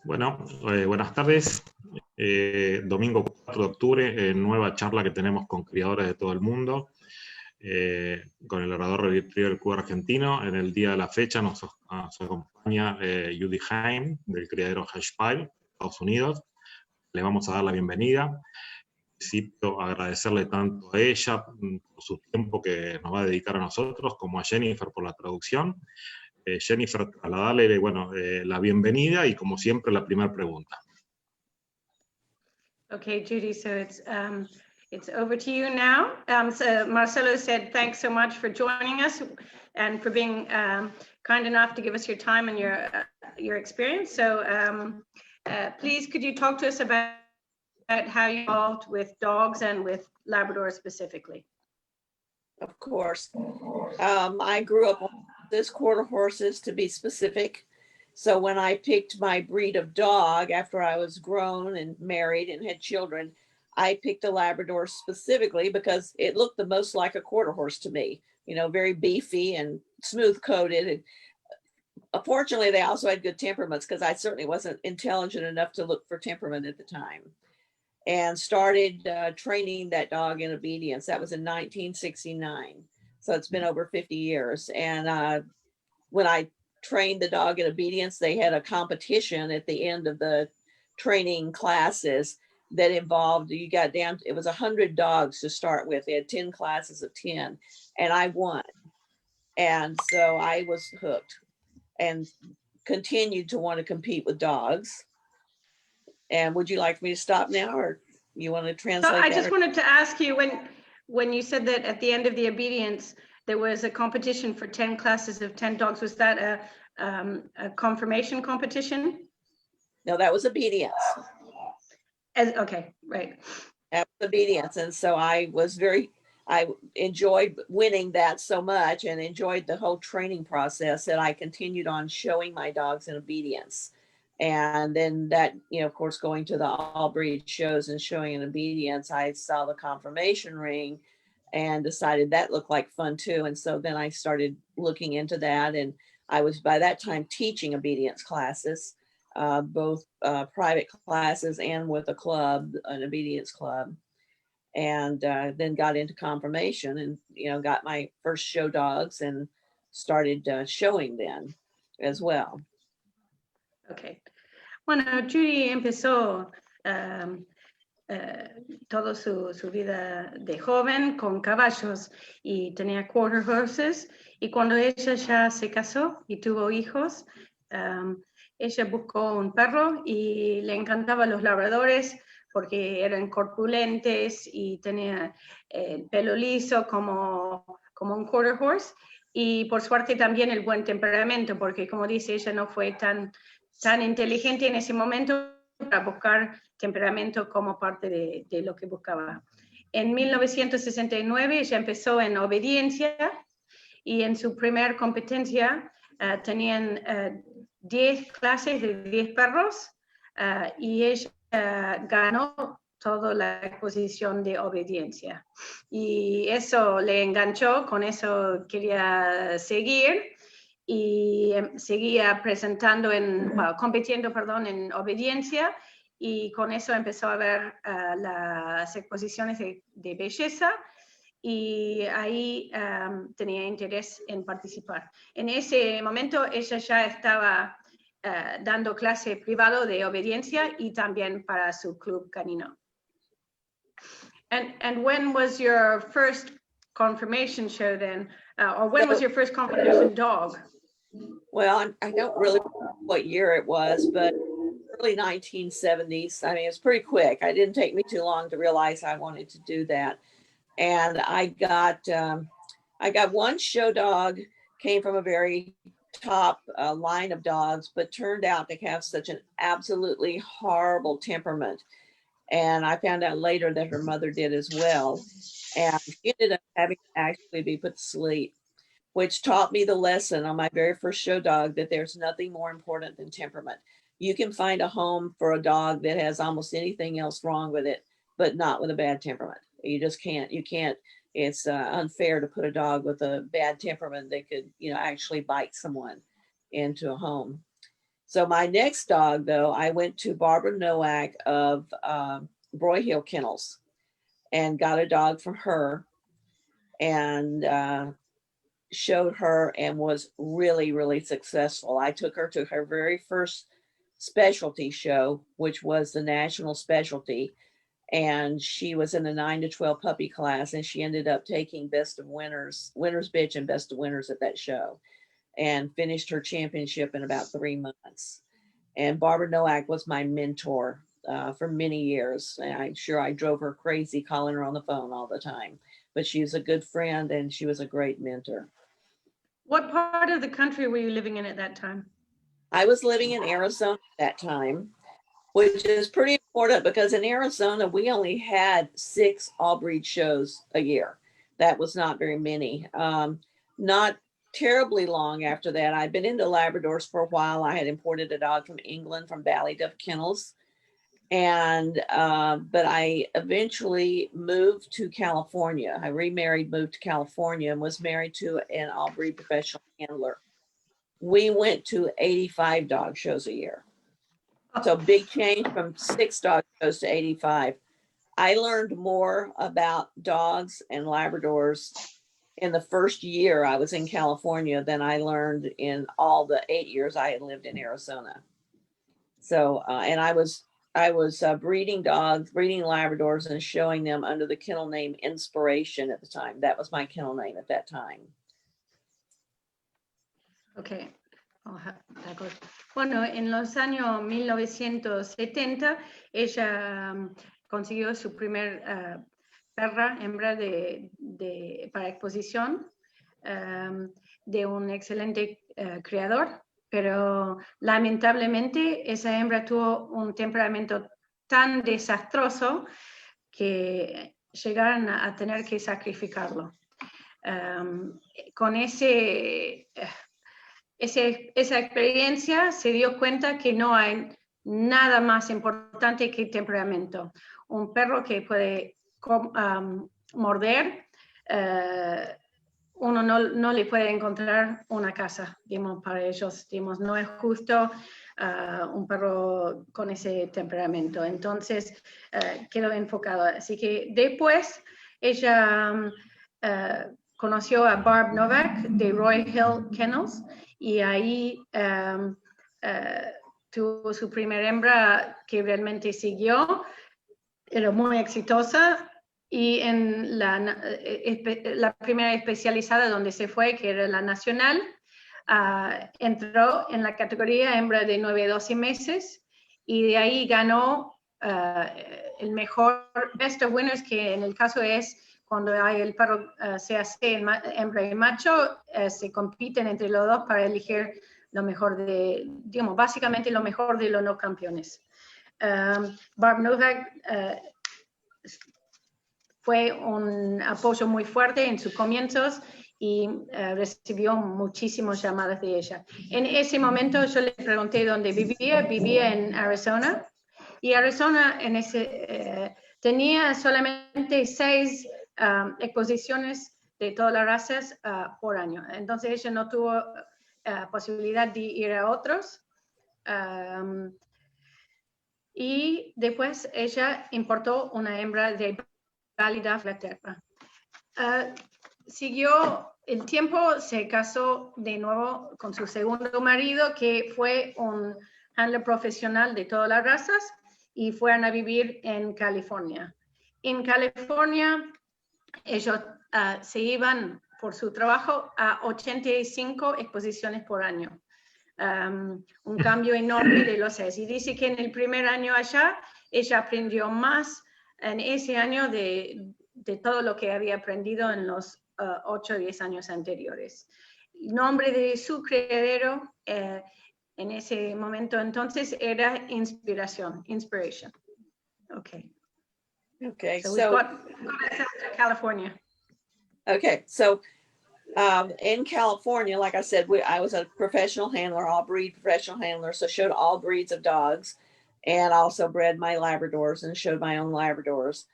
Bueno, buenas tardes. Domingo 4 de octubre, nueva charla que tenemos con criadores de todo el mundo, con el orador del Cuba argentino. En el día de la fecha nos acompaña Judy Heim, del criadero HySpire, Estados Unidos. Le vamos a dar la bienvenida. Necesito agradecerle tanto a ella por su tiempo que nos va a dedicar a nosotros, como a Jennifer por la traducción. Jennifer, para darle la bienvenida y, como siempre, la primera pregunta. Okay, Judy, so it's over to you now. So Marcelo said, thanks so much for joining us and for being kind enough to give us your time and your experience. So please, could you talk to us about how you involved with dogs and with Labrador specifically? Of course. I grew up on this quarter horses, to be specific. So when I picked my breed of dog after I was grown and married and had children, I picked a Labrador specifically because it looked the most like a quarter horse to me, you know, very beefy and smooth coated. And fortunately, they also had good temperaments, because I certainly wasn't intelligent enough to look for temperament at the time. And started training that dog in obedience. That was in 1969. So it's been over 50 years. And when I trained the dog in obedience, they had a competition at the end of the training classes that involved, you got down, it was 100 dogs to start with. They had 10 classes of 10, and I won. And so I was hooked and continued to want to compete with dogs. And would you like me to stop now, or you want to translate? So I just wanted to ask you, when you said that at the end of the obedience, there was a competition for 10 classes of 10 dogs. Was that a confirmation competition? No, that was obedience. Okay, right. That was obedience. And so I enjoyed winning that so much, and enjoyed the whole training process, that I continued on showing my dogs in obedience. And then that, you know, of course, going to the all breed shows and showing in obedience, I saw the confirmation ring and decided that looked like fun too. And so then I started looking into that. And I was by that time teaching obedience classes, both private classes and with a club, an obedience club. And then got into confirmation and, you know, got my first show dogs and started showing them as well. Okay. Bueno, Judy empezó toda su vida de joven con caballos y tenía quarter horses, y cuando ella ya se casó y tuvo hijos, ella buscó un perro y le encantaban los labradores porque eran corpulentes y tenía el pelo liso como un quarter horse, y por suerte también el buen temperamento, porque como dice, ella no fue tan inteligente en ese momento para buscar temperamento como parte de lo que buscaba. En 1969 ella empezó en obediencia, y en su primer competencia tenían 10 clases de 10 perros, y ella ganó toda la exposición de obediencia. Y eso le enganchó, con eso quería seguir. Y seguía compitiendo en obediencia, y con eso empezó a ver las exposiciones de belleza, y ahí tenía interés en participar. En ese momento ella ya estaba dando clase privado de obediencia y también para su club canino. And when was your first confirmation show then? Or when was your first confirmation dog? Well, I don't really know what year it was, but early 1970s. I mean, it's pretty quick. It didn't take me too long to realize I wanted to do that. And I got one show dog, came from a very top line of dogs, but turned out to have such an absolutely horrible temperament. And I found out later that her mother did as well. And she ended up having to actually be put to sleep, which taught me the lesson on my very first show dog, that there's nothing more important than temperament. You can find a home for a dog that has almost anything else wrong with it, but not with a bad temperament. You just can't, it's unfair to put a dog with a bad temperament that could, actually bite someone into a home. So my next dog, though, I went to Barbara Nowak of Broyhill Kennels and got a dog from her and showed her and was really, really successful. I took her to her very first specialty show, which was the national specialty. And she was in the 9 to 12 puppy class, and she ended up taking best of winners, winner's bitch and best of winners at that show, and finished her championship in about 3 months. And Barbara Nowak was my mentor for many years. And I'm sure I drove her crazy calling her on the phone all the time, but she was a good friend and she was a great mentor. What part of the country were you living in at that time? I was living in Arizona at that time, which is pretty important because in Arizona, we only had 6 all breed shows a year. That was not very many. Not terribly long after that, I'd been into Labradors for a while. I had imported a dog from England, from Ballydove Kennels. And, but I eventually moved to California. I remarried, moved to California, and was married to an all breed professional handler. We went to 85 dog shows a year. So big change from 6 dog shows to 85. I learned more about dogs and Labradors in the first year I was in California than I learned in all the 8 years I had lived in Arizona. So, and I was breeding dogs, breeding Labradors, and showing them under the kennel name Inspiration at the time. That was my kennel name at that time. Okay. Bueno, en los años 1970, ella consiguió su primer perra, hembra para exposición, de un excelente criador, pero lamentablemente esa hembra tuvo un temperamento tan desastroso que llegaron a tener que sacrificarlo. Con esa experiencia se dio cuenta que no hay nada más importante que temperamento. Un perro que puede morder, uno no le puede encontrar una casa, digamos, para ellos. Digamos, no es justo un perro con ese temperamento. Entonces, quedó enfocado. Así que después ella conoció a Barb Nowak de Roy Hill Kennels, y ahí tuvo su primera hembra que realmente siguió, era muy exitosa, y en la primera especializada donde se fue, que era la nacional, entró en la categoría hembra de 9 a 12 meses, y de ahí ganó el mejor Best of Winners, que en el caso es cuando hay el perro se hace hembra y macho, se compiten entre los dos para elegir lo mejor digamos, básicamente lo mejor de los no campeones. Barb Nowak fue un apoyo muy fuerte en sus comienzos y recibió muchísimas llamadas de ella. En ese momento yo le pregunté dónde vivía en Arizona, y Arizona tenía solamente 6 exposiciones de todas las razas por año. Entonces ella no tuvo posibilidad de ir a otros. Y después ella importó una hembra de Ballydove, Inglaterra. Siguió el tiempo, se casó de nuevo con su segundo marido, que fue un handler profesional de todas las razas, y fueron a vivir en California. En California, ellos se iban por su trabajo a 85 exposiciones por año. Un cambio enorme de los 6. Y dice que en el primer año allá, ella aprendió más en ese año de todo lo que había aprendido en los 8 o 10 años anteriores. El nombre de su criadero en ese momento entonces era Inspiration. Okay. Okay, so we got to California. Okay, so in California, like I said, I was a professional handler, all breed professional handler, so showed all breeds of dogs, and also bred my Labradors and showed my own Labradors.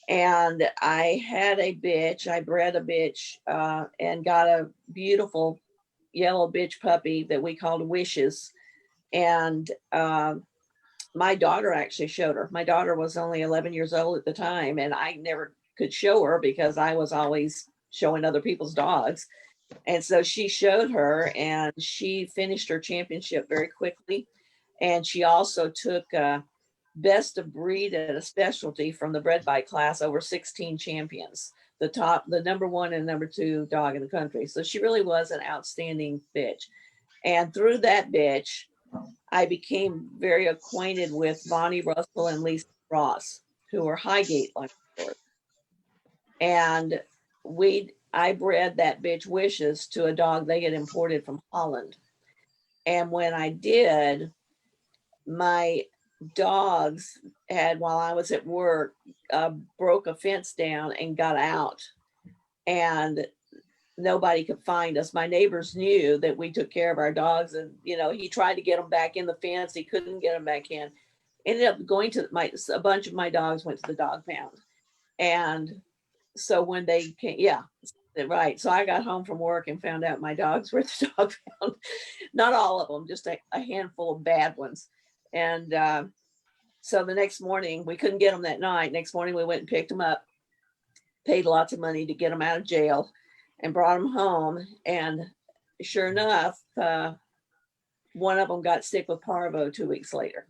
And I had a bitch. I bred a bitch and got a beautiful yellow bitch puppy that we called Wishes. And my daughter actually showed her. My daughter was only 11 years old at the time, and I never could show her because I was always showing other people's dogs. And so she showed her, and she finished her championship very quickly. And she also took best of breed at a specialty from the bred by class, over 16 champions, the number one and number two dog in the country. So she really was an outstanding bitch. And through that bitch, I became very acquainted with Bonnie Russell and Lisa Ross, who were Highgate Labradors. And I bred that bitch Wishes to a dog they had imported from Holland. And when I did, my dogs had, while I was at work, broke a fence down and got out. And nobody could find us. My neighbors knew that we took care of our dogs, and he tried to get them back in the fence. He couldn't get them back in. Ended up going to a bunch of my dogs went to the dog pound. And so when they came, right. So I got home from work and found out my dogs were at the dog pound. Not all of them, just a handful of bad ones. And so the next morning, we couldn't get them that night. Next morning, we went and picked them up, paid lots of money to get them out of jail, and brought them home. And sure enough, one of them got sick with parvo 2 weeks later.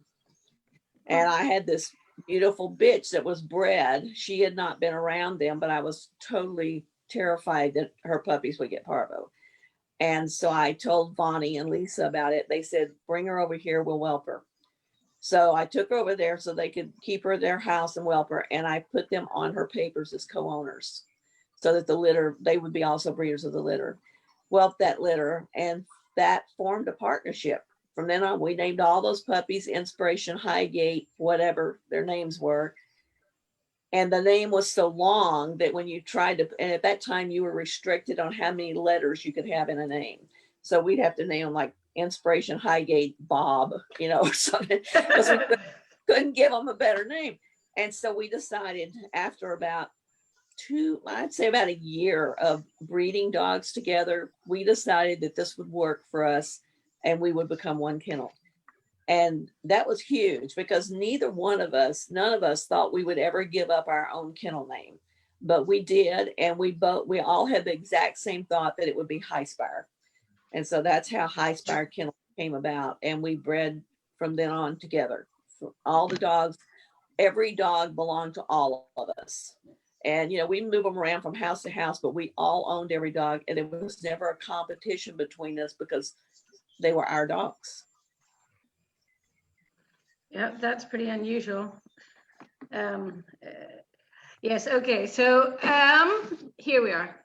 And I had this beautiful bitch that was bred. She had not been around them, but I was totally terrified that her puppies would get parvo. And so I told Bonnie and Lisa about it. They said, bring her over here, we'll whelp her. So I took her over there so they could keep her at their house and whelp her. And I put them on her papers as co-owners so that the litter, they would be also breeders of the litter. Whelped that litter, and that formed a partnership. From then on, we named all those puppies Inspiration, Highgate, whatever their names were. And the name was so long that when you tried to, and at that time you were restricted on how many letters you could have in a name. So we'd have to name them like Inspiration, Highgate, Bob, or something, because we couldn't give them a better name. And so we decided after about about a year of breeding dogs together, we decided that this would work for us and we would become one kennel. And that was huge because none of us thought we would ever give up our own kennel name, but we did. And we all had the exact same thought that it would be HySpire. And so that's how HySpire Kennel came about. And we bred from then on together. For all the dogs, every dog belonged to all of us. And, we move them around from house to house, but we all owned every dog. And there was never a competition between us because they were our dogs. Yeah, that's pretty unusual. Yes, okay, so here we are.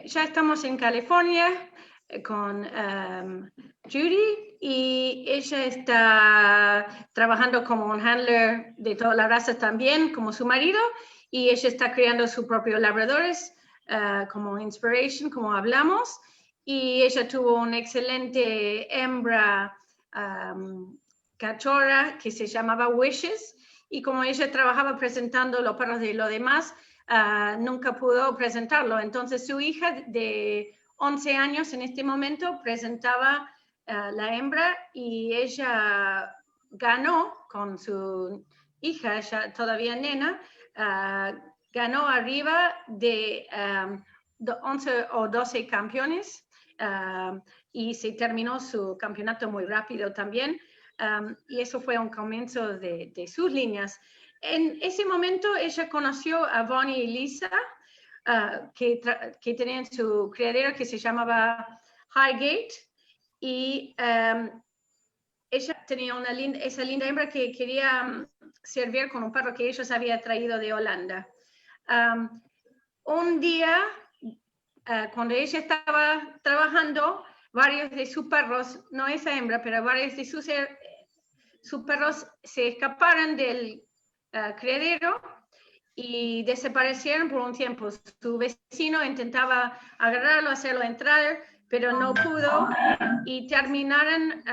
Ya estamos en California con Judy, y ella está trabajando como un handler de todas las razas también, como su marido, y ella está criando sus propios labradores como Inspiration, como hablamos, y ella tuvo una excelente hembra cachorra que se llamaba Wishes, y como ella trabajaba presentando los perros de los demás, nunca pudo presentarlo. Entonces su hija de 11 años en este momento presentaba la hembra, y ella ganó con su hija, ya todavía nena, ganó arriba de 11 o 12 campeones, y se terminó su campeonato muy rápido también, y eso fue un comienzo de sus líneas. En ese momento ella conoció a Bonnie y Lisa, que tenían su criadero que se llamaba Highgate, y ella tenía esa linda hembra que quería servir con un perro que ellos habían traído de Holanda. Un día, cuando ella estaba trabajando, varios de sus perros, no esa hembra, pero varios de sus perros se escaparon del criadero y desaparecieron por un tiempo. Su vecino intentaba agarrarlo, hacerlo entrar, pero no pudo, y terminaron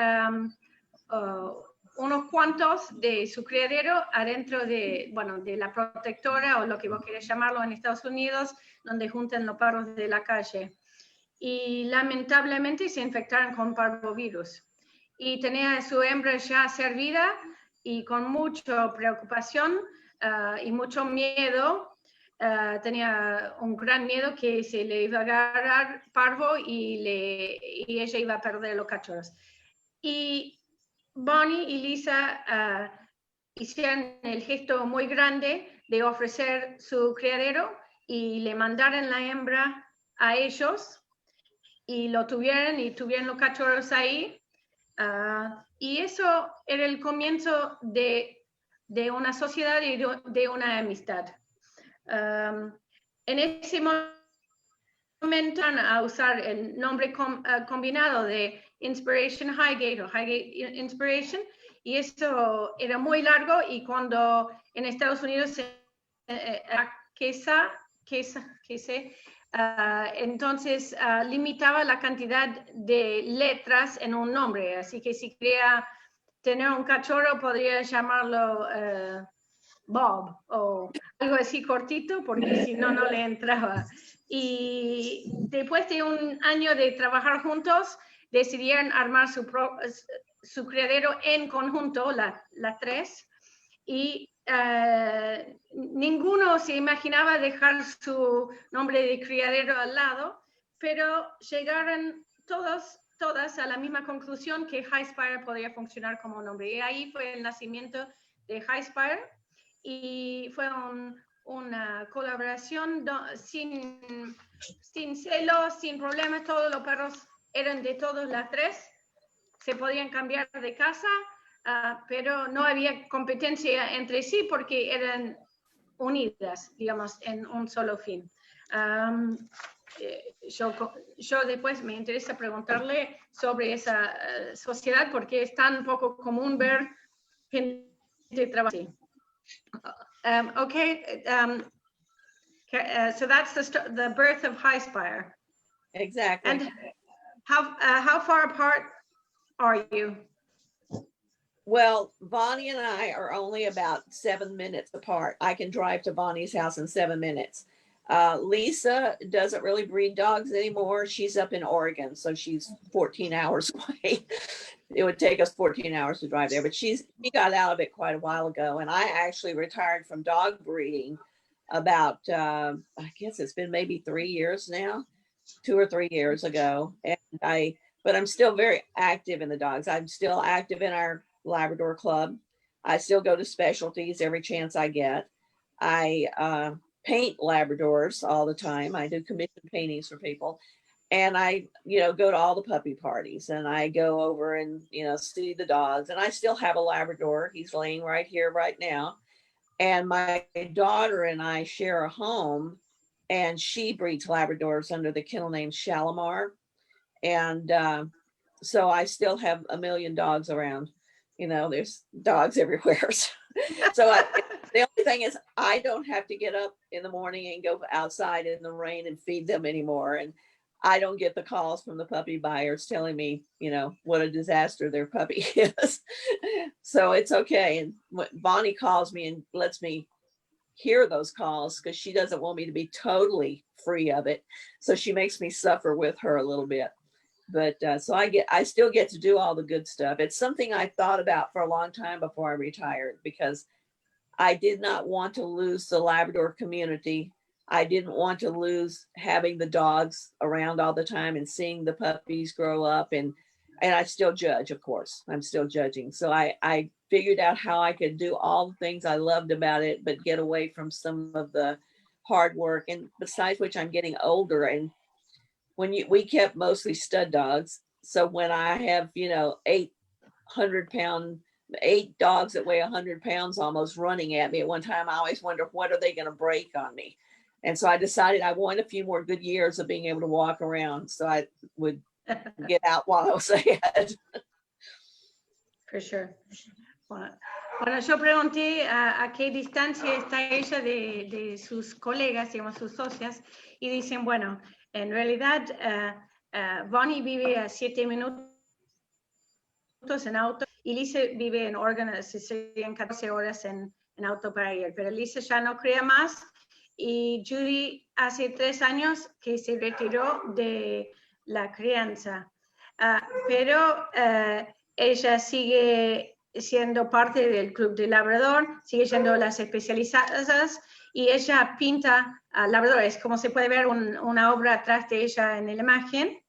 unos cuantos de su criadero adentro de, bueno, de la protectora o lo que vos querés llamarlo en Estados Unidos, donde juntan los perros de la calle. Y lamentablemente se infectaron con parvovirus. Y tenía a su hembra ya servida y con mucha preocupación y mucho miedo. Tenía un gran miedo que se le iba a agarrar parvo y ella iba a perder los cachorros. Y Bonnie y Lisa hicieron el gesto muy grande de ofrecer su criadero y le mandaron la hembra a ellos y lo tuvieron y tuvieron los cachorros ahí. Y eso era el comienzo de una sociedad y de una amistad. En ese momento a usar el nombre combinado de Inspiration Highgate o Highgate Inspiration, y eso era muy largo, y cuando en Estados Unidos entonces limitaba la cantidad de letras en un nombre, así que si quería tener un cachorro podría llamarlo Bob o algo así cortito, porque si no, no le entraba. Y después de un año de trabajar juntos, decidieron armar su criadero en conjunto, las tres, y ninguno se imaginaba dejar su nombre de criadero al lado, pero llegaron todas a la misma conclusión que HySpire podría funcionar como nombre. Y ahí fue el nacimiento de HySpire, y fue una colaboración sin celos, sin problemas. Todos los perros eran de todas las tres, se podían cambiar de casa, pero no había competencia entre sí porque eran unidas, digamos, en un solo fin. Yo después me interesa preguntarle sobre esa sociedad, porque es tan poco común ver gente trabajar así. So that's the birth of HySpire. Exactly. And how far apart are you? Well, Bonnie and I are only about 7 minutes apart. I can drive to Bonnie's house in 7 minutes. Lisa doesn't really breed dogs anymore. She's up in Oregon, so she's 14 hours away. It would take us 14 hours to drive there, but she got out of it quite a while ago. And I actually retired from dog breeding about, I guess it's been maybe 3 years now, 2 or 3 years ago. But I'm still very active in the dogs. I'm still active in our Labrador club. I still go to specialties every chance I get. I paint Labradors all the time. I do commission paintings for people. And I, go to all the puppy parties, and I go over and, see the dogs. And I still have a Labrador. He's laying right here right now. And my daughter and I share a home, and she breeds Labradors under the kennel name Shalimar. And so I still have a million dogs around. There's dogs everywhere. So the only thing is I don't have to get up in the morning and go outside in the rain and feed them anymore. And I don't get the calls from the puppy buyers telling me, what a disaster their puppy is. So it's okay. And Bonnie calls me and lets me hear those calls because she doesn't want me to be totally free of it. So she makes me suffer with her a little bit. But so I still get to do all the good stuff. It's something I thought about for a long time before I retired, because I did not want to lose the Labrador community. I didn't want to lose having the dogs around all the time and seeing the puppies grow up. And I still judge, of course. I'm still judging. So I figured out how I could do all the things I loved about it, but get away from some of the hard work. And besides which, I'm getting older, and we kept mostly stud dogs. So when I have, 8 dogs that weigh 100 pounds almost running at me at one time, I always wonder, what are they going to break on me? And so I decided I wanted a few more good years of being able to walk around, so I would get out while I was ahead. For sure. Bueno, yo pregunté a qué distancia está ella de sus colegas, digamos, sus socias, y dicen, bueno, en realidad Bonnie vive a 7 minutos en auto, y Lisa vive en Oregon, así serían 14 horas en auto para ir, pero Lisa ya no cría más, y Judy hace 3 años que se retiró de la crianza, pero ella sigue siendo parte del club de labrador, sigue siendo las especializadas, y ella pinta labradores, como se puede ver una obra atrás de ella en la imagen.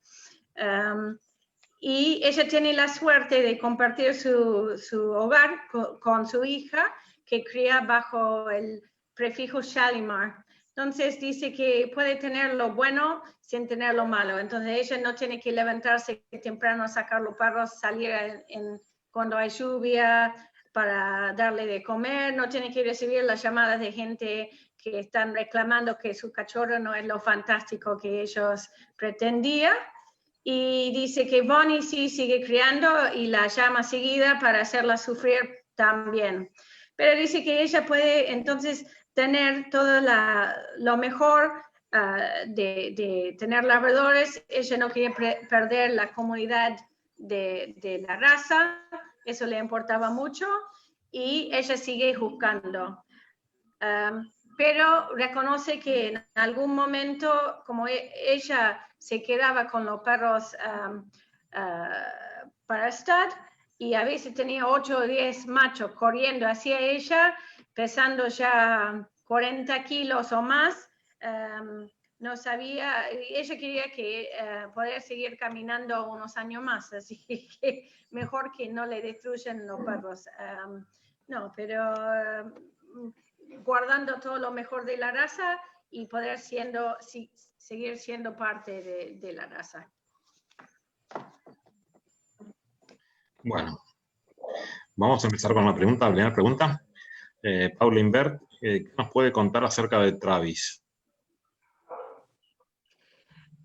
Y ella tiene la suerte de compartir su hogar con su hija, que cría bajo el prefijo Shalimar. Entonces dice que puede tener lo bueno sin tener lo malo. Entonces ella no tiene que levantarse temprano a sacar los perros, salir cuando hay lluvia para darle de comer, no tiene que recibir las llamadas de gente que están reclamando que su cachorro no es lo fantástico que ellos pretendían. Y dice que Bonnie sí sigue criando y la llama seguida para hacerla sufrir también. Pero dice que ella puede entonces tener todo lo mejor de tener labradores. Ella no quiere perder la comunidad de la raza, eso le importaba mucho, y ella sigue buscando. Pero reconoce que en algún momento, como ella se quedaba con los perros para estar, y a veces tenía 8 o 10 machos corriendo hacia ella, pesando ya 40 kilos o más, no sabía, ella quería que poder seguir caminando unos años más, así que mejor que no le destruyan los perros. No, pero guardando todo lo mejor de la raza y poder seguir siendo parte de la raza. Bueno, vamos a empezar con la primera pregunta. Paula Invert, ¿qué nos puede contar acerca de Travis?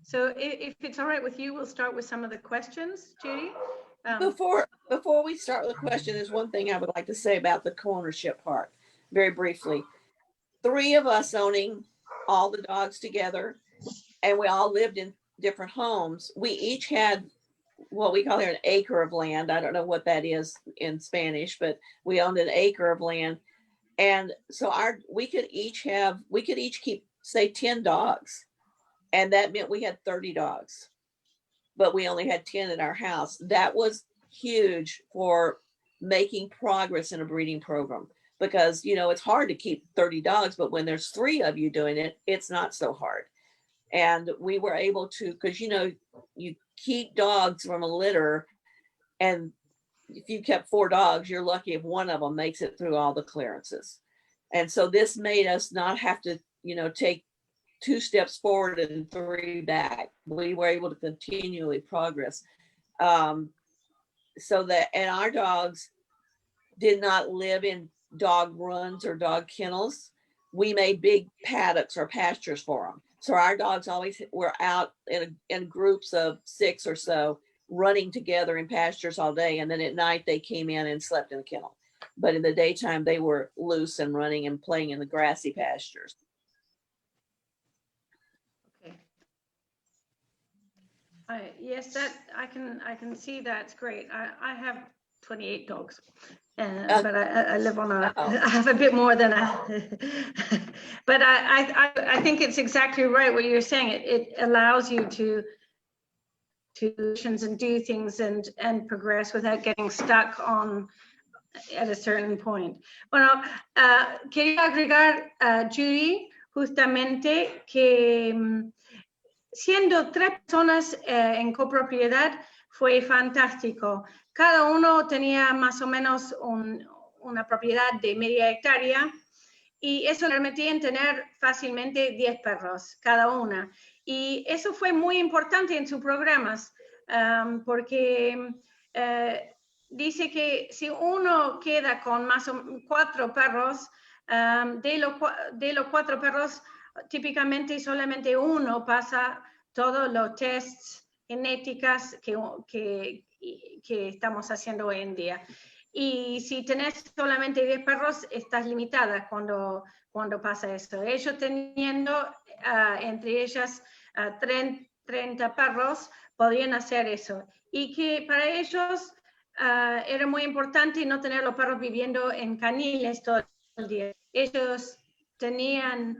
So if it's all right with you, we'll start with some of the questions, Judy. Before we start with the question, there's one thing I would like to say about the co-ownership part, very briefly. 3 of us owning all the dogs together, and we all lived in different homes. We each had what we call here an acre of land. I don't know what that is in Spanish, but we owned an acre of land. And so we could each keep, say, 10 dogs. And that meant we had 30 dogs, but we only had 10 in our house. That was huge for making progress in a breeding program, because, you know, it's hard to keep 30 dogs, but when there's 3 of you doing it, it's not so hard. And we were able to, because, you know, you keep dogs from a litter, and if you kept 4 dogs, you're lucky if one of them makes it through all the clearances. And so this made us not have to, you know, take 2 steps forward and 3 back. We were able to continually progress. So that, and our dogs did not live in dog runs or dog kennels. We made big paddocks or pastures for them. So our dogs always were out in groups of 6 or so, running together in pastures all day. And then at night they came in and slept in the kennel. But in the daytime, they were loose and running and playing in the grassy pastures. Yes, that I can see that's great. I have 28 dogs, but I live on I have a bit more than but I think it's exactly right what you're saying. It allows you to and do things and progress without getting stuck at a certain point. Bueno, quería agregar a Judy justamente que siendo 3 personas en copropiedad fue fantástico. Cada uno tenía más o menos una propiedad de media hectárea, y eso le permitía en tener fácilmente 10 perros cada una. Y eso fue muy importante en sus programas, porque dice que si uno queda con más o menos 4 perros, de los 4 perros, típicamente solamente uno pasa todos los tests genéticos que estamos haciendo hoy en día. Y si tenés solamente 10 perros, estás limitada cuando pasa eso. Ellos teniendo entre ellas 30 perros, podrían hacer eso. Y que para ellos era muy importante no tener los perros viviendo en caniles todo el día. Ellos tenían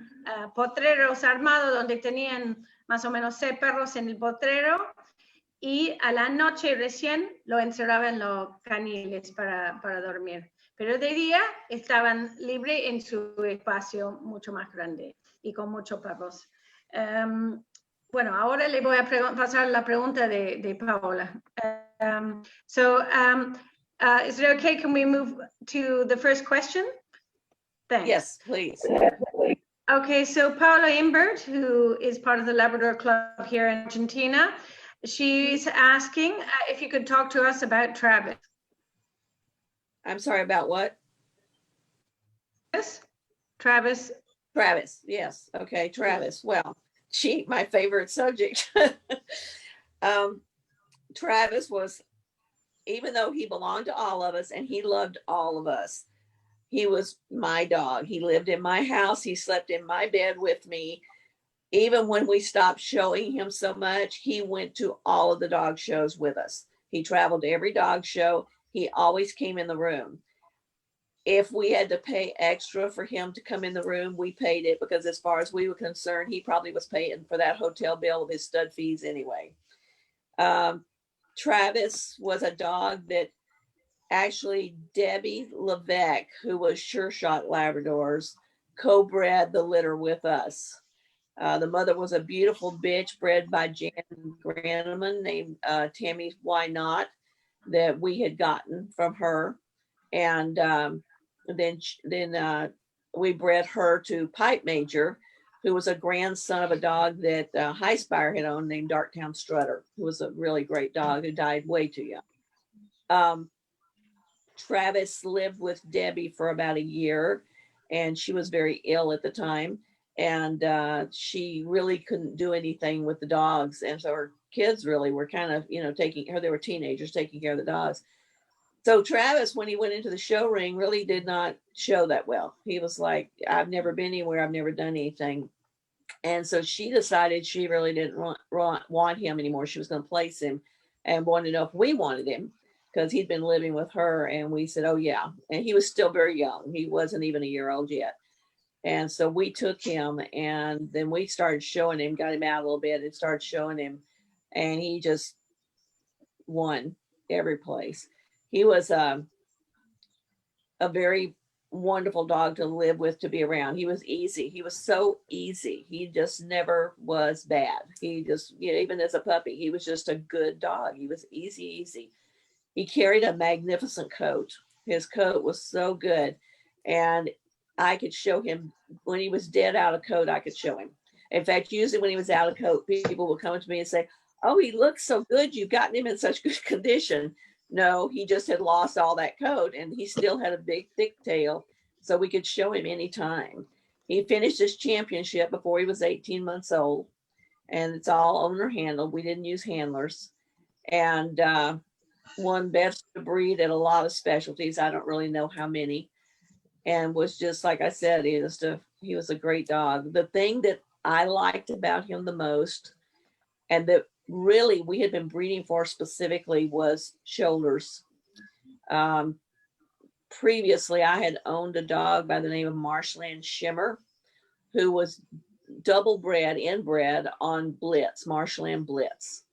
potreros armados donde tenían más o menos 6 perros en el potrero y a la noche recién lo encerraban en los caniles para dormir. Pero de día estaban libres en su espacio mucho más grande y con muchos perros. Bueno, ahora le voy a pasar la pregunta de Paola. Is it okay? Can we move to the first question? Thanks. Yes, please. Okay, so Paola Imbert, who is part of the Labrador Club here in Argentina, she's asking if you could talk to us about Travis. I'm sorry, about what? Travis. Travis, yes. Okay, Travis. Well, my favorite subject. Travis was, even though he belonged to all of us and he loved all of us, he was my dog. He lived in my house. He slept in my bed with me. Even when we stopped showing him so much, he went to all of the dog shows with us. He traveled to every dog show. He always came in the room. If we had to pay extra for him to come in the room, we paid it, because as far as we were concerned, he probably was paying for that hotel bill with his stud fees anyway. Travis was a dog that actually Debbie Levesque, who was Sure Shot Labradors, co-bred the litter with us. The mother was a beautiful bitch bred by Jan Granneman named Tammy Why Not, that we had gotten from her. And then we bred her to Pipe Major, who was a grandson of a dog that HySpire had owned named Darktown Strutter, who was a really great dog who died way too young. Travis lived with Debbie for about a year, and she was very ill at the time. And she really couldn't do anything with the dogs. And so her kids really were kind of, taking her, they were teenagers, taking care of the dogs. So Travis, when he went into the show ring, really did not show that well. He was like, I've never been anywhere. I've never done anything. And so she decided she really didn't want him anymore. She was going to place him and wanted to know if we wanted him, because he'd been living with her. And we said, oh, yeah. And he was still very young. He wasn't even a year old yet. And so we took him, and then we started showing him, got him out a little bit and started showing him. And he just won every place. He was a very wonderful dog to live with, to be around. He was easy. He was so easy. He just never was bad. He just, even as a puppy, he was just a good dog. He was easy. He carried a magnificent coat. His coat was so good. And I could show him when he was dead out of coat. I could show him. In fact, usually when he was out of coat, people would come to me and say, oh, he looks so good. You've gotten him in such good condition. No, he just had lost all that coat, and he still had a big, thick tail, so we could show him anytime. He finished his championship before he was 18 months old, and it's all owner handled. We didn't use handlers, and won best of breed at a lot of specialties. I don't really know how many, and was just, like I said, he was a great dog. The thing that I liked about him the most, and that really we had been breeding for specifically, was shoulders. Previously, I had owned a dog by the name of Marshland Shimmer, who was inbred on Blitz, Marshland Blitz.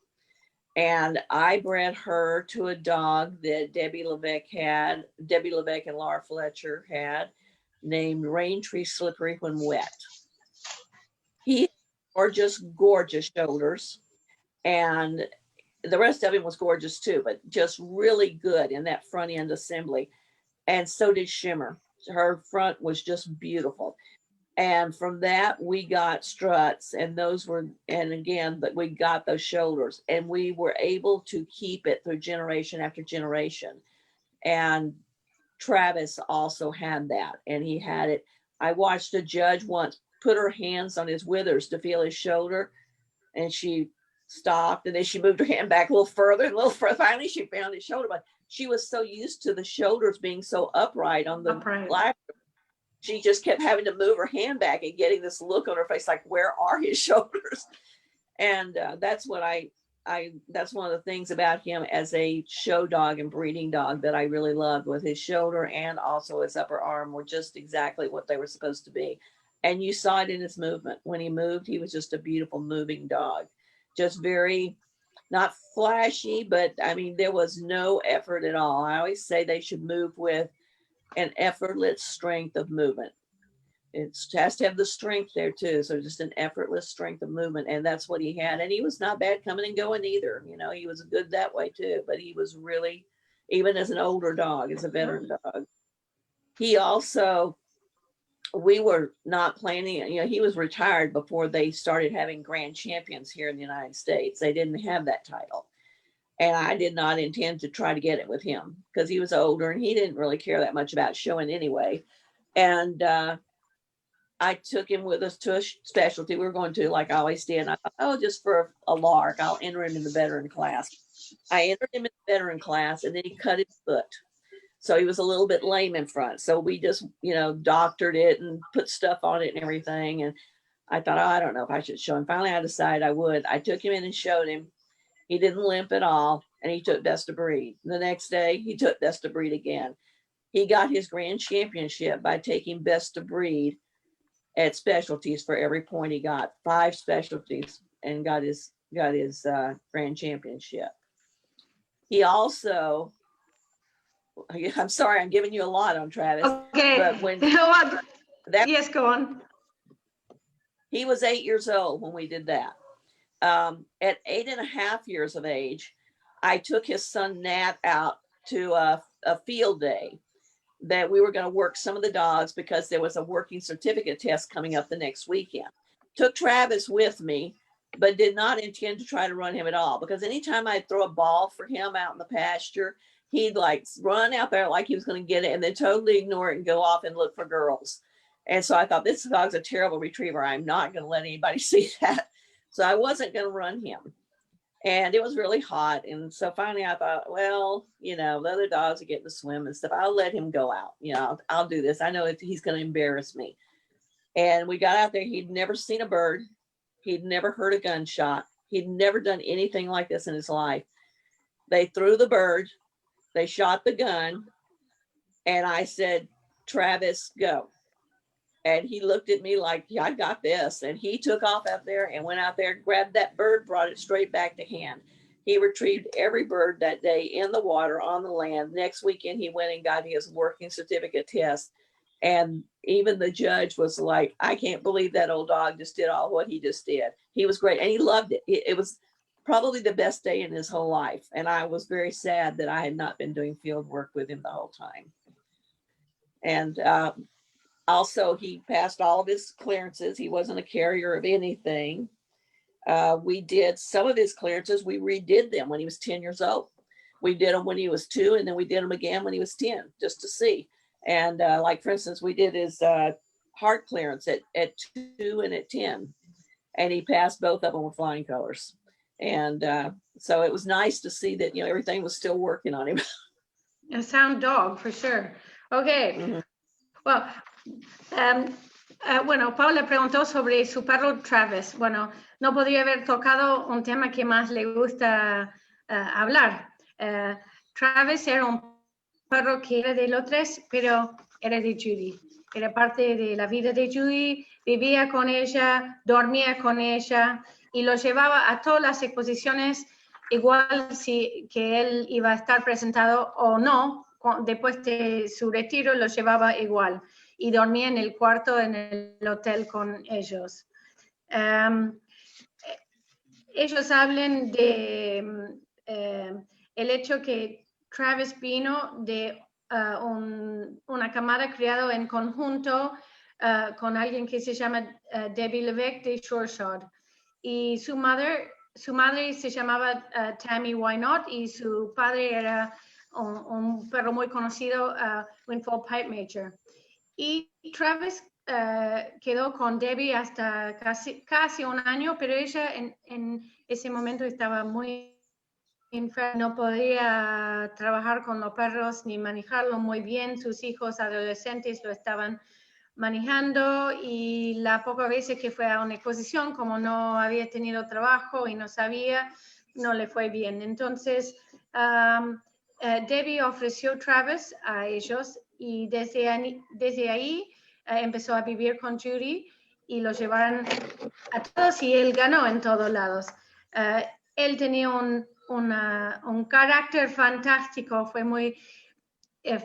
And I bred her to a dog that Debbie Levesque and Laura Fletcher had, named Raintree Slippery When Wet. He had gorgeous shoulders. And the rest of him was gorgeous too, but just really good in that front end assembly. And so did Shimmer. Her front was just beautiful. And from that, we got struts, and but we got those shoulders, and we were able to keep it through generation after generation. And Travis also had that, and he had it. I watched a judge once put her hands on his withers to feel his shoulder, and she stopped, and then she moved her hand back a little further. Finally, she found his shoulder, but she was so used to the shoulders being so upright on the black. She just kept having to move her hand back and getting this look on her face, like, where are his shoulders? And that's what I that's one of the things about him as a show dog and breeding dog that I really loved, with his shoulder and also his upper arm were just exactly what they were supposed to be. And you saw it in his movement. When he moved, he was just a beautiful moving dog. Just very, not flashy, but I mean, there was no effort at all. I always say they should move with an effortless strength of movement. It has to have the strength there too. So just an effortless strength of movement. And that's what he had. And he was not bad coming and going either. You know, he was good that way too, but he was really, even as an older dog, as a veteran dog. He also, we were not planning, you know, he was retired before they started having grand champions here in the United States. They didn't have that title. And I did not intend to try to get it with him because he was older and he didn't really care that much about showing anyway. And, I took him with us to a specialty. We were going to, like I always did. I thought, oh, just for a lark, I'll enter him in the veteran class. I entered him in the veteran class, and then he cut his foot. So he was a little bit lame in front. So we just, you know, doctored it and put stuff on it and everything. And I thought, oh, I don't know if I should show him. Finally, I decided I would. I took him in and showed him. He didn't limp at all, and he took best of breed. The next day, he took best of breed again. He got his grand championship by taking best of breed at specialties for every point he got. 5 specialties, and got his grand championship. He also, I'm sorry, I'm giving you a lot on Travis. Okay. But when yes, go on. He was 8 years old when we did that. At 8.5 years of age, I took his son Nat out to a field day that we were going to work some of the dogs because there was a working certificate test coming up the next weekend. Took Travis with me, but did not intend to try to run him at all, because anytime I'd throw a ball for him out in the pasture, he'd like run out there like he was going to get it and then totally ignore it and go off and look for girls. And so I thought, this dog's a terrible retriever. I'm not going to let anybody see that. So I wasn't going to run him. And it was really hot. And so finally I thought, well, you know, the other dogs are getting to swim and stuff. I'll let him go out. You know, I'll do this. I know he's going to embarrass me. And we got out there. He'd never seen a bird. He'd never heard a gunshot. He'd never done anything like this in his life. They threw the bird. They shot the gun. And I said, Travis, go. And he looked at me like, yeah, I got this. And he took off out there and went out there, grabbed that bird, brought it straight back to hand. He retrieved every bird that day in the water, on the land. Next weekend, he went and got his working certificate test. And even the judge was like, I can't believe that old dog just did all what he just did. He was great. And he loved it. It was probably the best day in his whole life. And I was very sad that I had not been doing field work with him the whole time. And, also, he passed all of his clearances. He wasn't a carrier of anything. We did some of his clearances. We redid them when he was 10 years old. We did them when he was 2, and then we did them again when he was 10, just to see. And like, for instance, we did his heart clearance at 2 and at 10. And he passed both of them with flying colors. And so it was nice to see that, you know, everything was still working on him. A sound dog, for sure. Okay. Mm-hmm. Well, bueno, Paula preguntó sobre su perro Travis. Bueno, no podría haber tocado un tema que más le gusta hablar. Travis era un perro que era de los 3, pero era de Judy. Era parte de la vida de Judy, vivía con ella, dormía con ella y lo llevaba a todas las exposiciones, igual si que él iba a estar presentado o no. Después de su retiro lo llevaba igual. Y dormía en el cuarto en el hotel con ellos. Ellos hablan de el hecho que Travis vino de una camada criada en conjunto con alguien que se llama Debbie Levesque de Shoreshot. Y su madre se llamaba Tammy Wynot y su padre era un perro muy conocido, Winfield Pipe Major. Y Travis quedó con Debbie hasta casi un año, pero ella en ese momento estaba muy enferma, no podía trabajar con los perros ni manejarlo muy bien. Sus hijos adolescentes lo estaban manejando y la pocas veces que fue a una exposición, como no había tenido trabajo y no sabía, no le fue bien. Entonces, Debbie ofreció Travis a ellos y desde ahí empezó a vivir con Judy y lo llevaron a todos y él ganó en todos lados. Él tenía un carácter fantástico, fue muy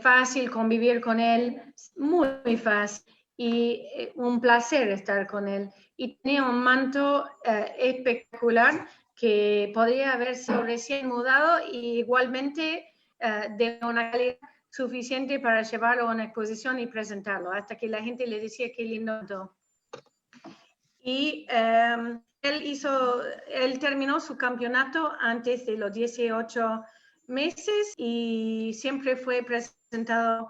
fácil convivir con él, muy fácil y un placer estar con él. Y tenía un manto espectacular que podría haber sido recién mudado y igualmente de una calidad suficiente para llevarlo a una exposición y presentarlo, hasta que la gente le decía qué lindo. Y él terminó su campeonato antes de los 18 meses y siempre fue presentado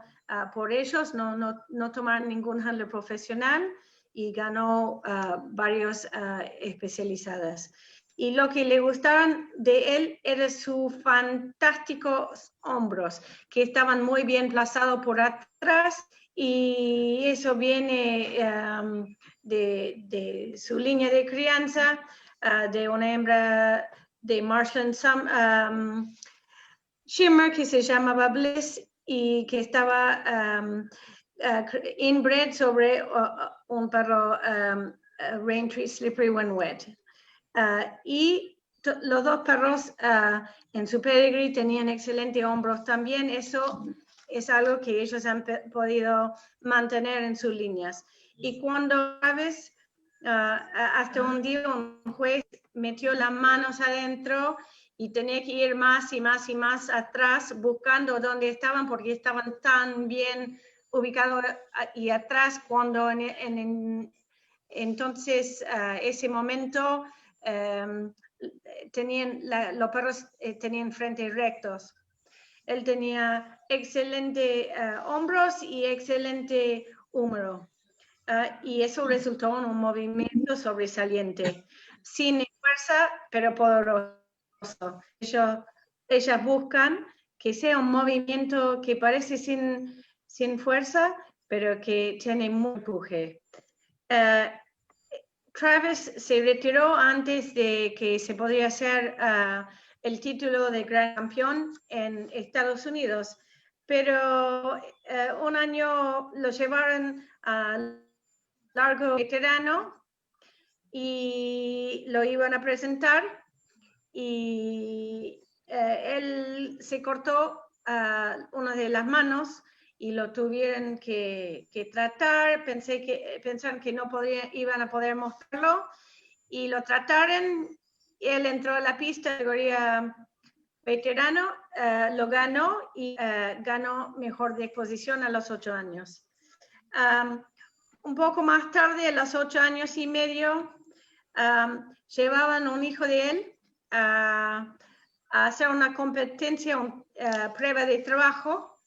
por ellos, no tomaron ningún handler profesional y ganó varios especializadas. Y lo que le gustaban de él era sus fantásticos hombros, que estaban muy bien plazados por atrás, y eso viene de su línea de crianza, de una hembra de Marshland Shimmer que se llamaba Bliss y que estaba inbred sobre un perro Raintree Slippery When Wet. Y los dos perros en su pedigree tenían excelentes hombros también. Eso es algo que ellos han podido mantener en sus líneas. Y cuando Travis, hasta un día un juez metió las manos adentro y tenía que ir más y más y más atrás buscando dónde estaban, porque estaban tan bien ubicados y atrás, cuando entonces ese momento los perros tenían frentes rectos. Él tenía excelentes hombros y excelente húmero. Y eso resultó en un movimiento sobresaliente, sin fuerza, pero poderoso. Ellas buscan que sea un movimiento que parece sin fuerza, pero que tiene mucho empuje. Travis se retiró antes de que se podía hacer el título de gran campeón en Estados Unidos, pero un año lo llevaron a largo veterano y lo iban a presentar, y él se cortó una de las manos y lo tuvieron que tratar. Pensaron que no iban a poder mostrarlo y lo trataron. Él entró a la pista de categoría veterano, lo ganó y ganó mejor de exposición a los 8 años. Un poco más tarde, a los 8 años y medio, llevaban un hijo de él a hacer una competencia, prueba de trabajo,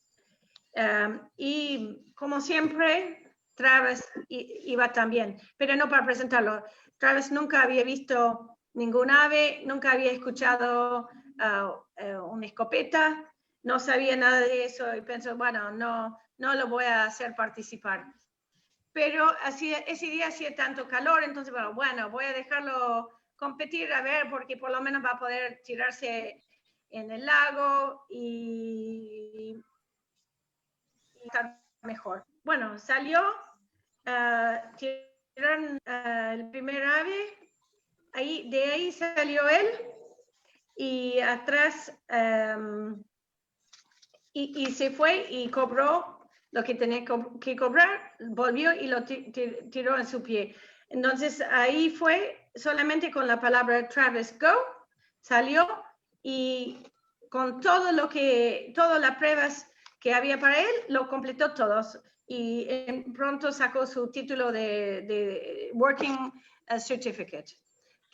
y como siempre, Travis iba también, pero no para presentarlo. Travis nunca había visto ningún ave, nunca había escuchado una escopeta, no sabía nada de eso y pensó, bueno, no lo voy a hacer participar. Pero ese día hacía tanto calor, entonces, bueno, voy a dejarlo competir, a ver, porque por lo menos va a poder tirarse en el lago y estar mejor. Bueno, salió, tiraron el primer ave, de ahí salió él, y atrás, y se fue y cobró lo que tenía que cobrar, volvió y lo tiró en su pie. Entonces ahí fue solamente con la palabra Travis Go, salió, y con todas las pruebas que había para él, lo completó todos, y pronto sacó su título de Working Certificate,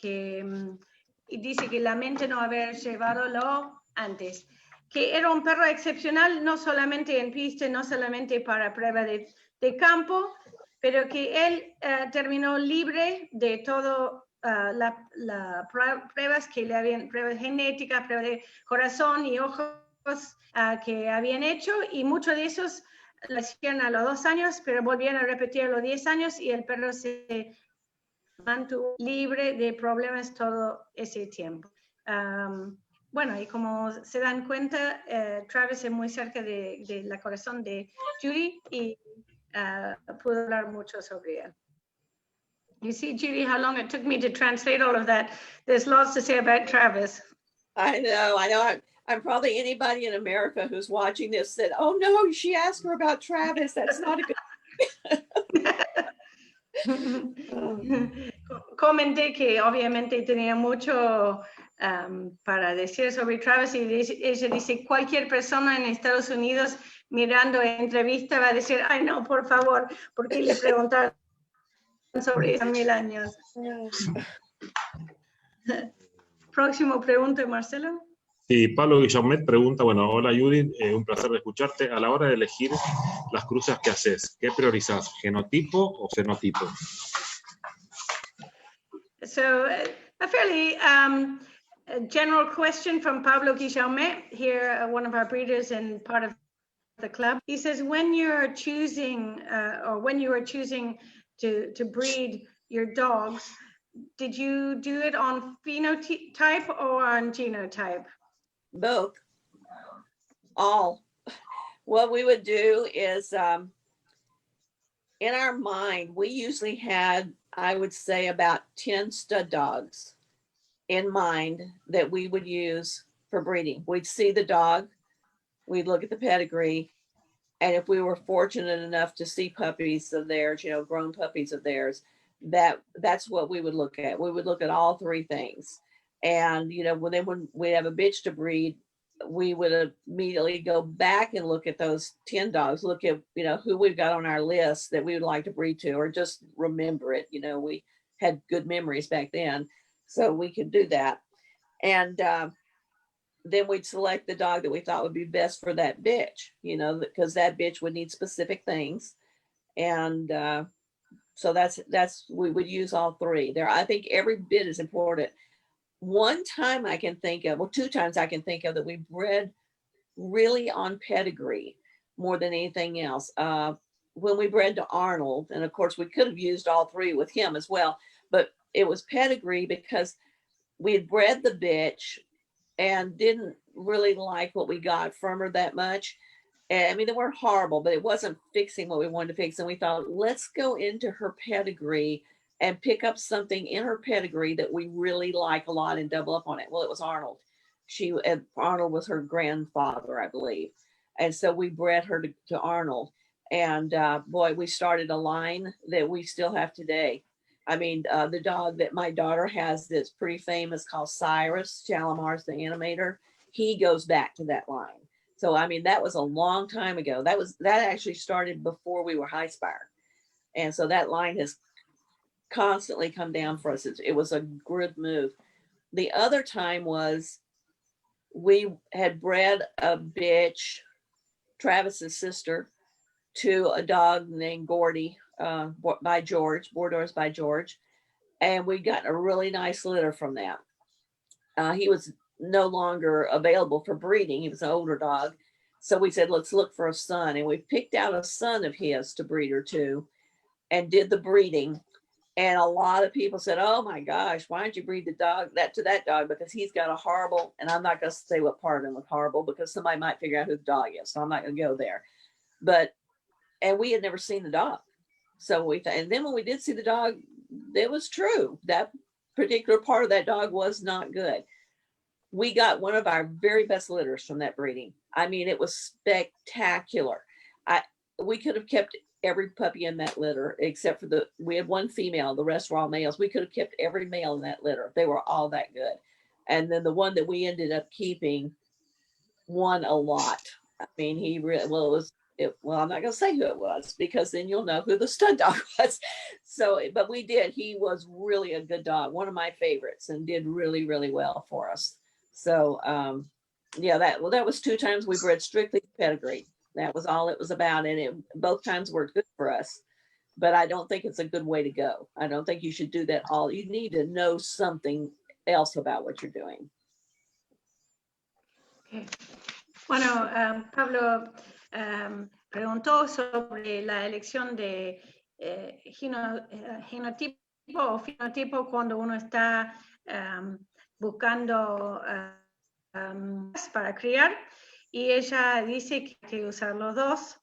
y dice que lamenta no haber llevado antes, que era un perro excepcional, no solamente en pista, no solamente para prueba de campo, pero que él terminó libre de todo las pruebas que le habían, pruebas genéticas, pruebas de corazón y ojos que habían hecho, y muchos de esos lo hicieron a los 2 años, pero volvieron a repetir a los 10 años, y el perro se mantuvo libre de problemas todo ese tiempo. Bueno, y como se dan cuenta, Travis es muy cerca de la corazón de Judy y puedo hablar mucho sobre él. You see, Judy, how long it took me to translate all of that. There's lots to say about Travis. I know. I'm probably anybody in America who's watching this said, oh no, she asked her about Travis. That's not a good. Comenté que obviamente tenía mucho para decir sobre Travis y ella dice, cualquier persona en Estados Unidos mirando entrevista va a decir, ay no, por favor, porque le preguntaron sobre 1000 años. Próximo pregunta, Marcelo. Sí, Pablo Guillaumet pregunta, bueno, hola Judy, un placer de escucharte. A la hora de elegir las cruces que haces, ¿qué priorizás? ¿Genotipo o fenotipo? So, a fairly general question from Pablo Guillaumet, here, one of our breeders and part of the club. He says, when you're choosing, to breed your dogs, did you do it on phenotype or on genotype? Both. All. What we would do is, in our mind, we usually had, I would say, about 10 stud dogs in mind that we would use for breeding. We'd see the dog, we'd look at the pedigree, and if we were fortunate enough to see puppies of theirs, grown puppies of theirs, that's what we would look at. We would look at all three things. And, when we have a bitch to breed, we would immediately go back and look at those 10 dogs, look at, who we've got on our list that we would like to breed to, or just remember it. We had good memories back then, so we could do that. And then we'd select the dog that we thought would be best for that bitch, because that bitch would need specific things. And so we would use all three there. I think every bit is important. One time I can think of, well, 2 times I can think of that we bred really on pedigree more than anything else. When we bred to Arnold, and of course we could have used all three with him as well, but it was pedigree because we had bred the bitch and didn't really like what we got from her that much. And I mean, they weren't horrible, but it wasn't fixing what we wanted to fix. And we thought, let's go into her pedigree and pick up something in her pedigree that we really like a lot and double up on it. Well, it was Arnold. Arnold was her grandfather, I believe. And so we bred her to Arnold. And boy, we started a line that we still have today. I mean, the dog that my daughter has that's pretty famous called Cyrus, Chalamar's the animator, he goes back to that line. So, I mean, that was a long time ago. That actually started before we were HySpire. And so that line has constantly come down for us. It was a good move. The other time was we had bred a bitch, Travis's sister, to a dog named Gordy by George, Bordeaux's by George. And we got a really nice litter from that. He was no longer available for breeding. He was an older dog. So we said, let's look for a son. And we picked out a son of his to breed her to and did the breeding. And a lot of people said, oh my gosh, why don't you breed the dog to that dog? Because he's got a horrible, and I'm not going to say what part of him was horrible because somebody might figure out who the dog is. So I'm not going to go there. And we had never seen the dog. So and then when we did see the dog, it was true. That particular part of that dog was not good. We got one of our very best litters from that breeding. I mean, it was spectacular. We could have kept every puppy in that litter, except for we had one female, the rest were all males. We could have kept every male in that litter. They were all that good. And then the one that we ended up keeping won a lot. I mean, he really, I'm not going to say who it was because then you'll know who the stud dog was. So, but we did. He was really a good dog, one of my favorites, and did really, really well for us. So, that was 2 times we bred strictly pedigree. That was all it was about. And both times worked good for us. But I don't think it's a good way to go. I don't think you should do that all. You need to know something else about what you're doing. Okay. Bueno, Pablo preguntó sobre la elección de genotipo o fenotipo cuando uno está buscando para criar, y ella dice que hay que usar los dos,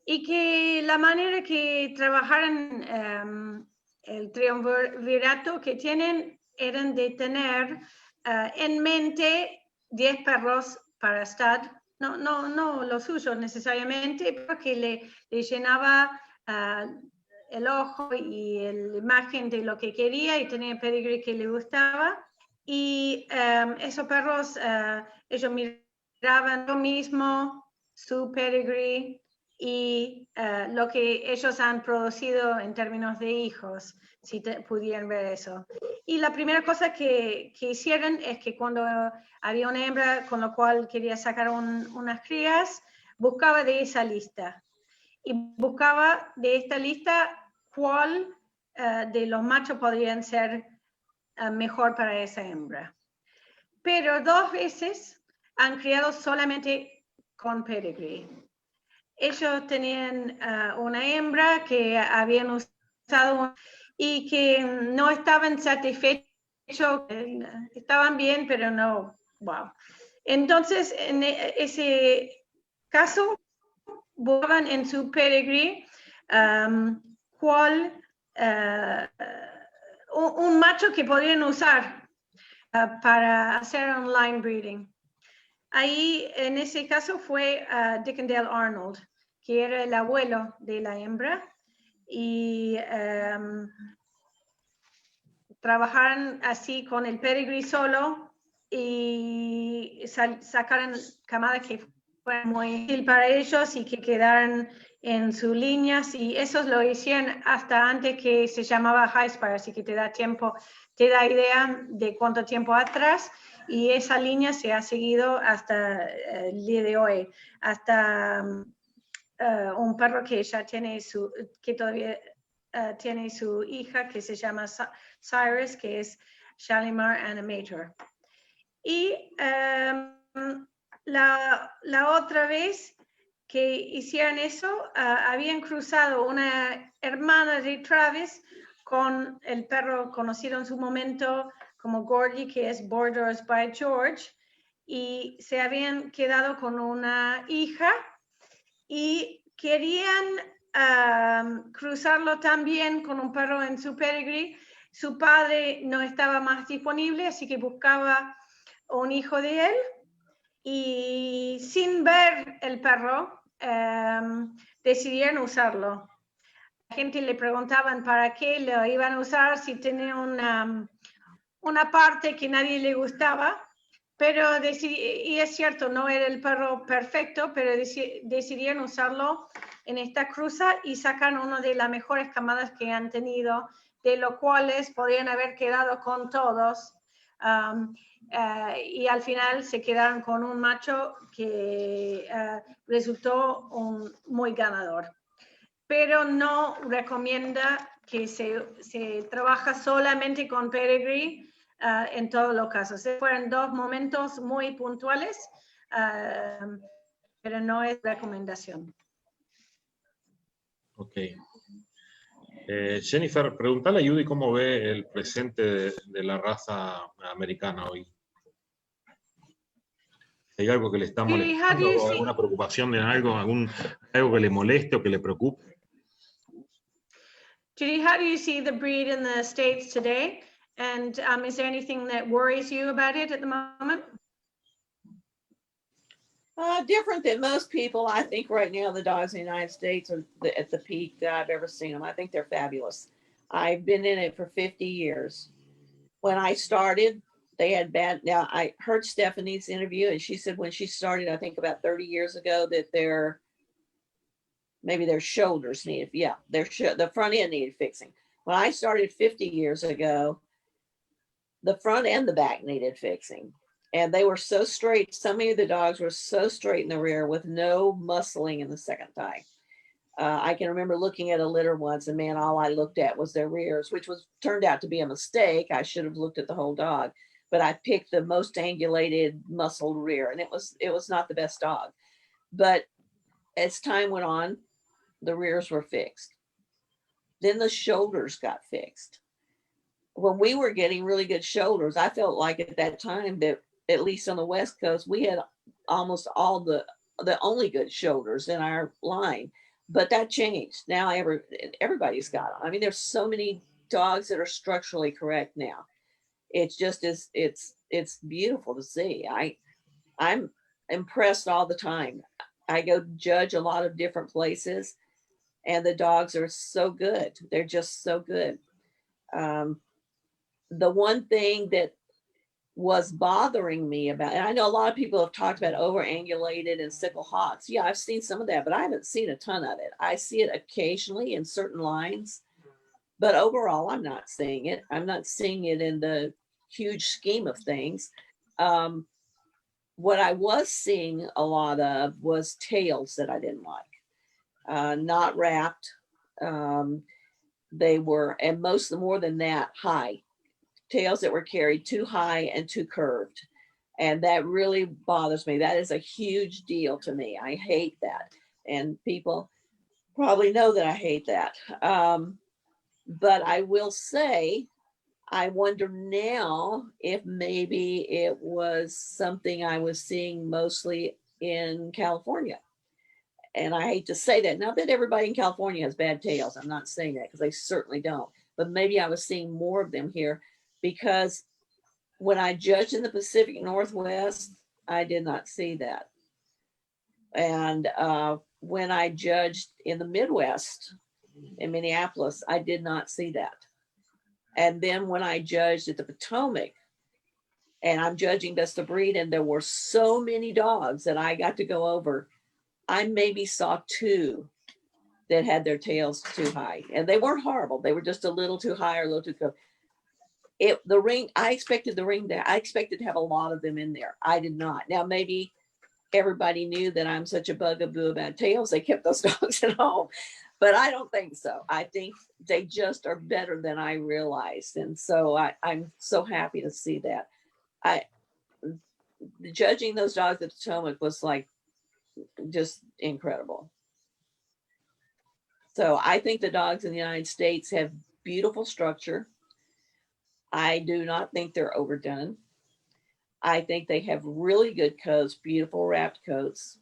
y que la manera que trabajaran el triunvirato que tienen eran de tener en mente 10 perros para estar, no los suyos necesariamente, porque le llenaba el ojo y la imagen de lo que quería, y tenía pedigree que le gustaba. Y esos perros, ellos miraban lo mismo, su pedigree y lo que ellos han producido en términos de hijos, si pudieran ver eso. Y la primera cosa que hicieron es que cuando había una hembra con la cual quería sacar unas crías, buscaba de esa lista. Y buscaba de esta lista cuál de los machos podrían ser mejor para esa hembra. Pero 2 veces han criado solamente con pedigree. Ellos tenían una hembra que habían usado y que no estaban satisfechos, estaban bien, pero no, wow. Entonces, en ese caso, buscaban en su pedigree cuál un macho que podrían usar para hacer online breeding. Ahí, en ese caso, fue Dickendale Arnold, que era el abuelo de la hembra, y trabajaron así con el pedigree solo y sacaron camadas que fueran muy útiles para ellos y que quedaran en sus líneas, y eso lo hicieron hasta antes que se llamaba HySpire, así que te da idea de cuánto tiempo atrás, y esa línea se ha seguido hasta el día de hoy, hasta un perro que ya tiene que todavía tiene su hija, que se llama Cyrus, que es Shalimar Animator. Y la otra vez que hicieron eso, habían cruzado una hermana de Travis con el perro conocido en su momento como Gordy, que es Borders by George, y se habían quedado con una hija y querían cruzarlo también con un perro en su pedigree. Su padre no estaba más disponible, así que buscaba un hijo de él, y sin ver el perro decidieron usarlo. La gente le preguntaban para qué lo iban a usar, si tenía una parte que nadie le gustaba, pero y es cierto, no era el perro perfecto, pero decidieron usarlo en esta cruza y sacan una de las mejores camadas que han tenido, de los cuales podrían haber quedado con todos. Y al final se quedaron con un macho que resultó muy ganador. Pero no recomienda que se trabaja solamente con pedigree en todos los casos. Fueron 2 momentos muy puntuales, pero no es recomendación. Ok. Jennifer, preguntale a Judy cómo ve el presente de la raza americana hoy. ¿Hay algo que le está molestando o alguna preocupación de algo que le moleste o que le preocupe? Judy, how do you see the breed in the States today? And is there anything that worries you about it at the moment? Different than most people. I think right now the dogs in the United States are at the peak that I've ever seen them. I think they're fabulous. I've been in it for 50 years. When I started, they had now I heard Stephanie's interview, and she said when she started, I think about 30 years ago, that maybe their shoulders needed, the front end needed fixing. When I started 50 years ago, the front and the back needed fixing. And they were so straight. Some of the dogs were so straight in the rear with no muscling in the second thigh. I can remember looking at a litter once, and man, all I looked at was their rears, which turned out to be a mistake. I should have looked at the whole dog, but I picked the most angulated, muscled rear, and it was not the best dog. But as time went on, the rears were fixed. Then the shoulders got fixed. when we were getting really good shoulders, I felt like at that time that, at least on the West Coast, we had almost all the only good shoulders in our line. But that changed. Now everybody's got them. I mean, there's so many dogs that are structurally correct now. It's just it's beautiful to see. I'm impressed all the time. I go judge a lot of different places, and the dogs are so good. They're just so good. The one thing that was bothering me about, and I know a lot of people have talked about overangulated and sickle hawks. Yeah, I've seen some of that, but I haven't seen a ton of it. I see it occasionally in certain lines, but overall, I'm not seeing it. I'm not seeing it in the huge scheme of things. What I was seeing a lot of was tails that I didn't like, not wrapped. They were, and more than that, high. Tails that were carried too high and too curved. And that really bothers me. That is a huge deal to me. I hate that. And people probably know that I hate that. But I will say, I wonder now if maybe it was something I was seeing mostly in California. And I hate to say that. Not that everybody in California has bad tails. I'm not saying that, because they certainly don't. But maybe I was seeing more of them here, because when I judged in the Pacific Northwest, I did not see that. And when I judged in the Midwest, in Minneapolis, I did not see that. And then when I judged at the Potomac, and I'm judging best of breed, and there were so many dogs that I got to go over, I maybe saw 2 that had their tails too high. And they weren't horrible. They were just a little too high or a little too curved. The ring, I expected to have a lot of them in there. I did not. Now, maybe everybody knew that I'm such a bugaboo about tails. They kept those dogs at home, but I don't think so. I think they just are better than I realized. And so I'm so happy to see that. Judging those dogs at Potomac was like just incredible. So I think the dogs in the United States have beautiful structure. I do not think they're overdone. I think they have really good coats, beautiful wrapped coats.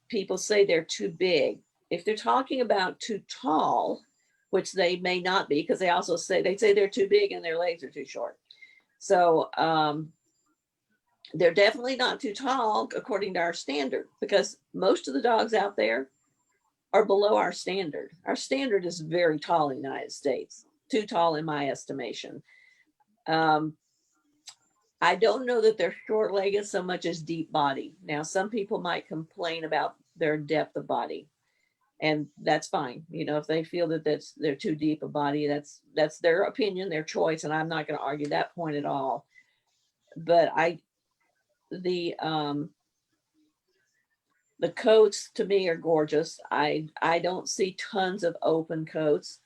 People say they're too big. If they're talking about too tall, which they may not be, because they say they're too big and their legs are too short. So they're definitely not too tall according to our standard, because most of the dogs out there are below our standard. Our standard is very tall in the United States, too tall in my estimation. I don't know that they're short-legged so much as deep body. Now, some people might complain about their depth of body, and that's fine. You know, if they feel that they're too deep a body, that's their opinion, their choice, and I'm not going to argue that point at all. But the coats to me are gorgeous. I don't see tons of open coats.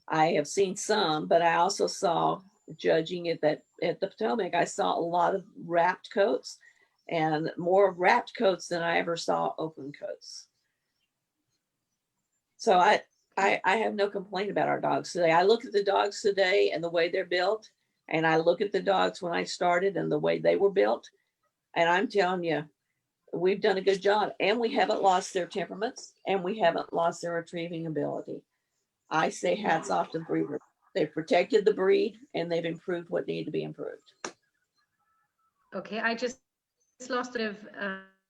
I have seen some, but I also saw, judging it at the Potomac, I saw a lot of wrapped coats, and more wrapped coats than I ever saw open coats. So I have no complaint about our dogs today. I look at the dogs today and the way they're built, and I look at the dogs when I started and the way they were built, and I'm telling you, we've done a good job, and we haven't lost their temperaments, and we haven't lost their retrieving ability. I say hats off to the breeder. They've protected the breed, and they've improved what needed to be improved. Okay, I just lost a bit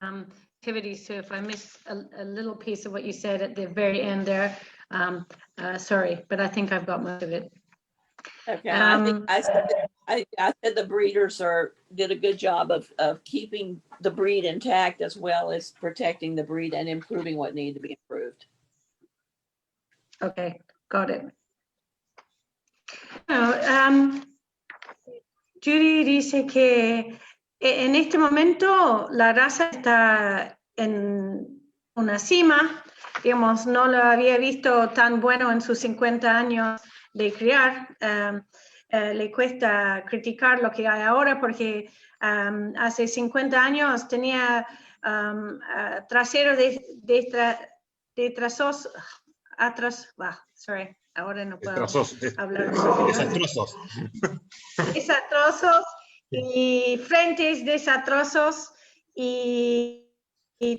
of activity, so if I missed a little piece of what you said at the very end there, sorry, but I think I've got most of it. Okay, I said the breeders did a good job of keeping the breed intact, as well as protecting the breed and improving what needed to be improved. Okay, got it. Judy dice que en este momento la raza está en una cima, digamos, no lo había visto tan bueno en sus 50 años de criar. Le cuesta criticar lo que hay ahora, porque hace 50 años tenía traseros de trazos, sorry, ahora no puedo Desastrosos. hablar. Desastrosos. Desastrosos y frentes desastrosos y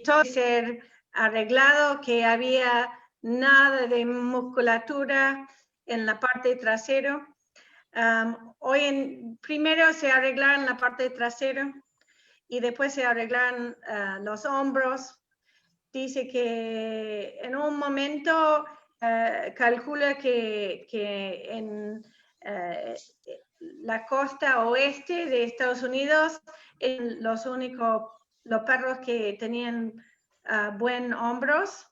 todo ser arreglado, que había nada de musculatura en la parte trasera. Primero se arreglaron la parte trasera y después se arreglaron los hombros. Dice que en un momento calcula que en la costa oeste de Estados Unidos los perros que tenían buenos hombros,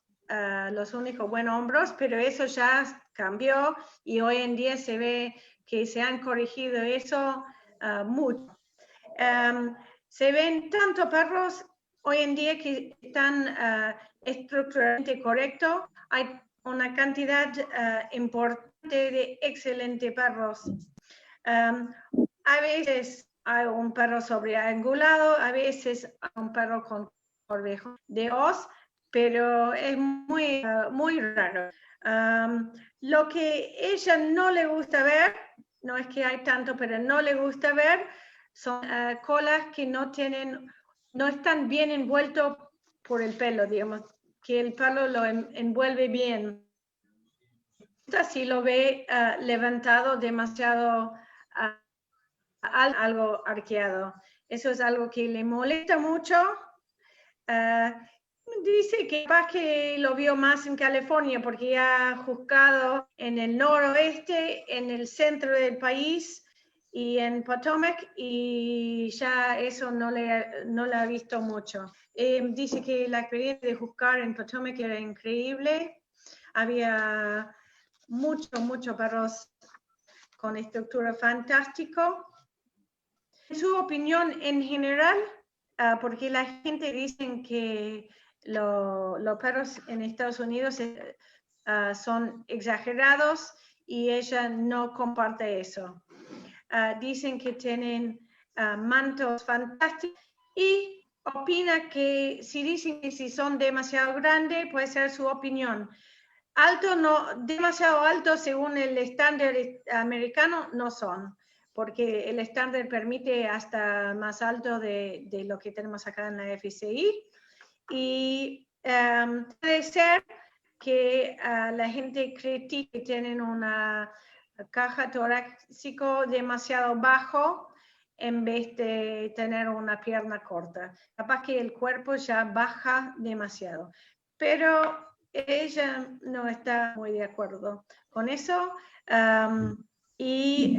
pero eso ya cambió y hoy en día se ve que se han corregido eso mucho. Se ven tanto perros hoy en día que están estructuralmente correctos. Hay una cantidad importante de excelentes perros. A veces hay un perro sobreangulado, a veces hay un perro con orejo de hoz, pero es muy raro. Lo que ella no le gusta ver, no es que hay tanto, pero no le gusta ver, son colas que no están bien envueltos por el pelo, digamos, que el pelo lo envuelve bien. Si lo ve levantado demasiado algo arqueado. Eso es algo que le molesta mucho. Dice que capaz que lo vio más en California porque ha juzgado en el noroeste, en el centro del país y en Potomac, y ya eso no le ha visto mucho. Dice que la experiencia de juzgar en Potomac era increíble. Había muchos perros con estructura fantástico. En su opinión en general, porque la gente dice que los perros en Estados Unidos son exagerados y ella no comparte eso. Dicen que tienen mantos fantásticos y opina que si dicen que si son demasiado grandes puede ser su opinión. Alto no, demasiado alto según el estándar americano no son, porque el estándar permite hasta más alto de lo que tenemos acá en la FCI. Y puede ser que la gente critique que tienen una caja torácica demasiado bajo en vez de tener una pierna corta. Capaz que el cuerpo ya baja demasiado. Pero ella no está muy de acuerdo con eso. Y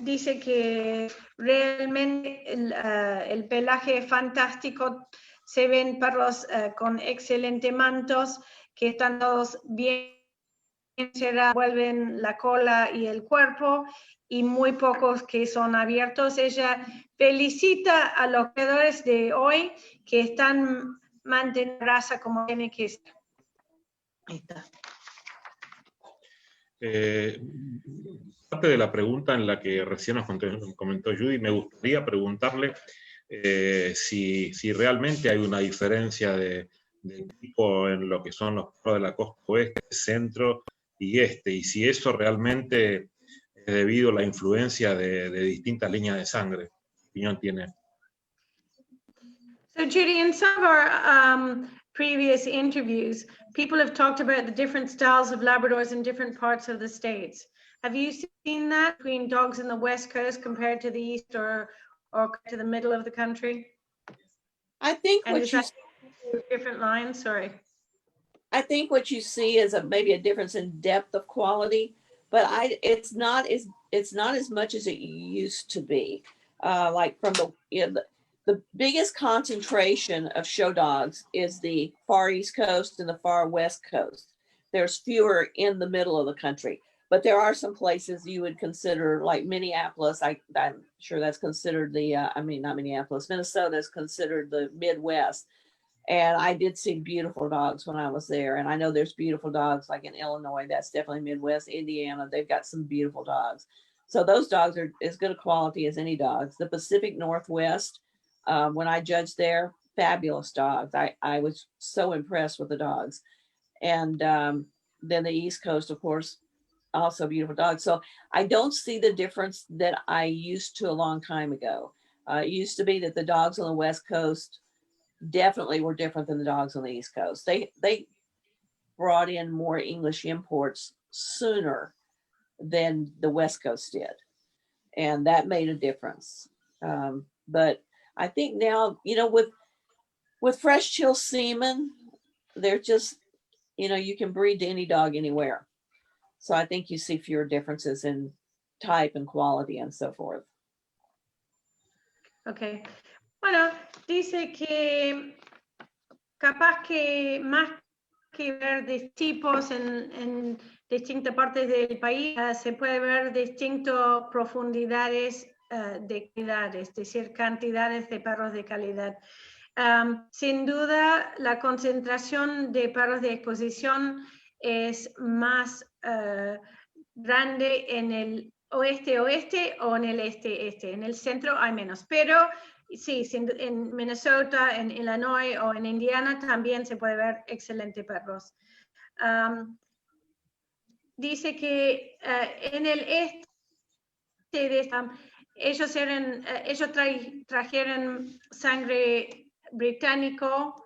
dice que realmente el pelaje es fantástico. Se ven perros con excelentes mantos que están todos bien, vuelven la cola y el cuerpo, y muy pocos que son abiertos. Ella felicita a los creadores de hoy que están manteniendo raza como tiene que ser. Ahí está. Parte de la pregunta en la que recién nos comentó Judy, me gustaría preguntarle si realmente hay una diferencia de tipo en lo que son los perros de la costa oeste, centro y este, y si eso realmente es debido a la influencia de distintas líneas de sangre. ¿Qué opinión tiene? So Judy, in some of our previous interviews, people have talked about the different styles of Labradors in different parts of the States. Have you seen that between dogs in the West Coast compared to the East or to the middle of the country? I think And what you different lines, sorry. I think what you see is maybe a difference in depth of quality, but it's not as much as it used to be. Like from the biggest concentration of show dogs is the far East Coast and the far West Coast. There's fewer in the middle of the country, but there are some places you would consider, like Minneapolis. I'm sure that's considered not Minneapolis, Minnesota is considered the Midwest. And I did see beautiful dogs when I was there. And I know there's beautiful dogs like in Illinois, that's definitely Midwest, Indiana, they've got some beautiful dogs. So those dogs are as good a quality as any dogs. The Pacific Northwest, when I judged there, fabulous dogs. I was so impressed with the dogs. And Then the East Coast, of course, also beautiful dogs. So I don't see the difference that I used to a long time ago. It used to be that the dogs on the West Coast definitely were different than the dogs on the East Coast. They brought in more English imports sooner than the West Coast did. And that made a difference. But I think now, you know, with fresh chill semen, they're just, you know, you can breed to any dog anywhere. So I think you see fewer differences in type and quality and so forth. Ok. Bueno, dice que capaz que más que ver de tipos en distintas partes del país, se puede ver distintas profundidades de calidad, es decir, cantidades de perros de calidad. Sin duda, la concentración de perros de exposición es más grande en el oeste-oeste o en el este-este. En el centro hay menos, pero sí, en Minnesota, en Illinois o en Indiana también se puede ver excelentes perros. Dice que en el este ellos trajeron sangre británico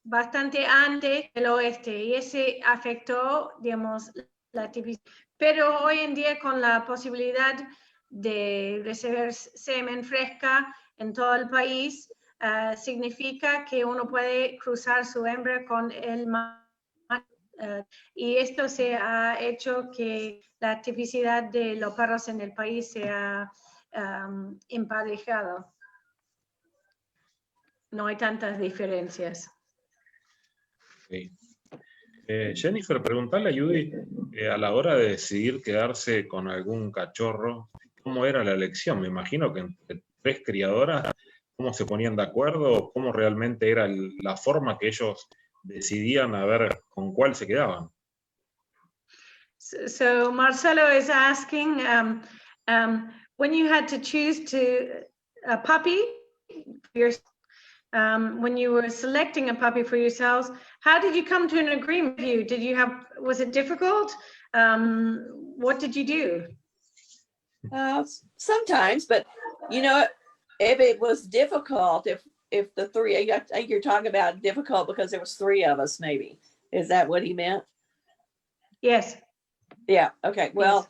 bastante antes del oeste y ese afectó, digamos, la tipicidad. Pero hoy en día con la posibilidad de recibir semen fresca en todo el país, significa que uno puede cruzar su hembra con el macho. Y esto se ha hecho que la tipicidad de los perros en el país se ha emparejado. No hay tantas diferencias. Sí. Jennifer, preguntarle a Judy, a la hora de decidir quedarse con algún cachorro, ¿cómo era la elección? Me imagino que entre 3 criadoras, ¿cómo se ponían de acuerdo? ¿Cómo realmente era la forma que ellos decidían a ver con cuál se quedaban? So Marcelo is asking, when you had to choose a puppy, when you were selecting a puppy for yourselves, how did you come to an agreement? Was it difficult? What did you do? Sometimes, but you know, if it was difficult, if the three, I think you're talking about difficult because there was 3 of us, maybe. Is that what he meant? Yes. Yeah. Okay. Well,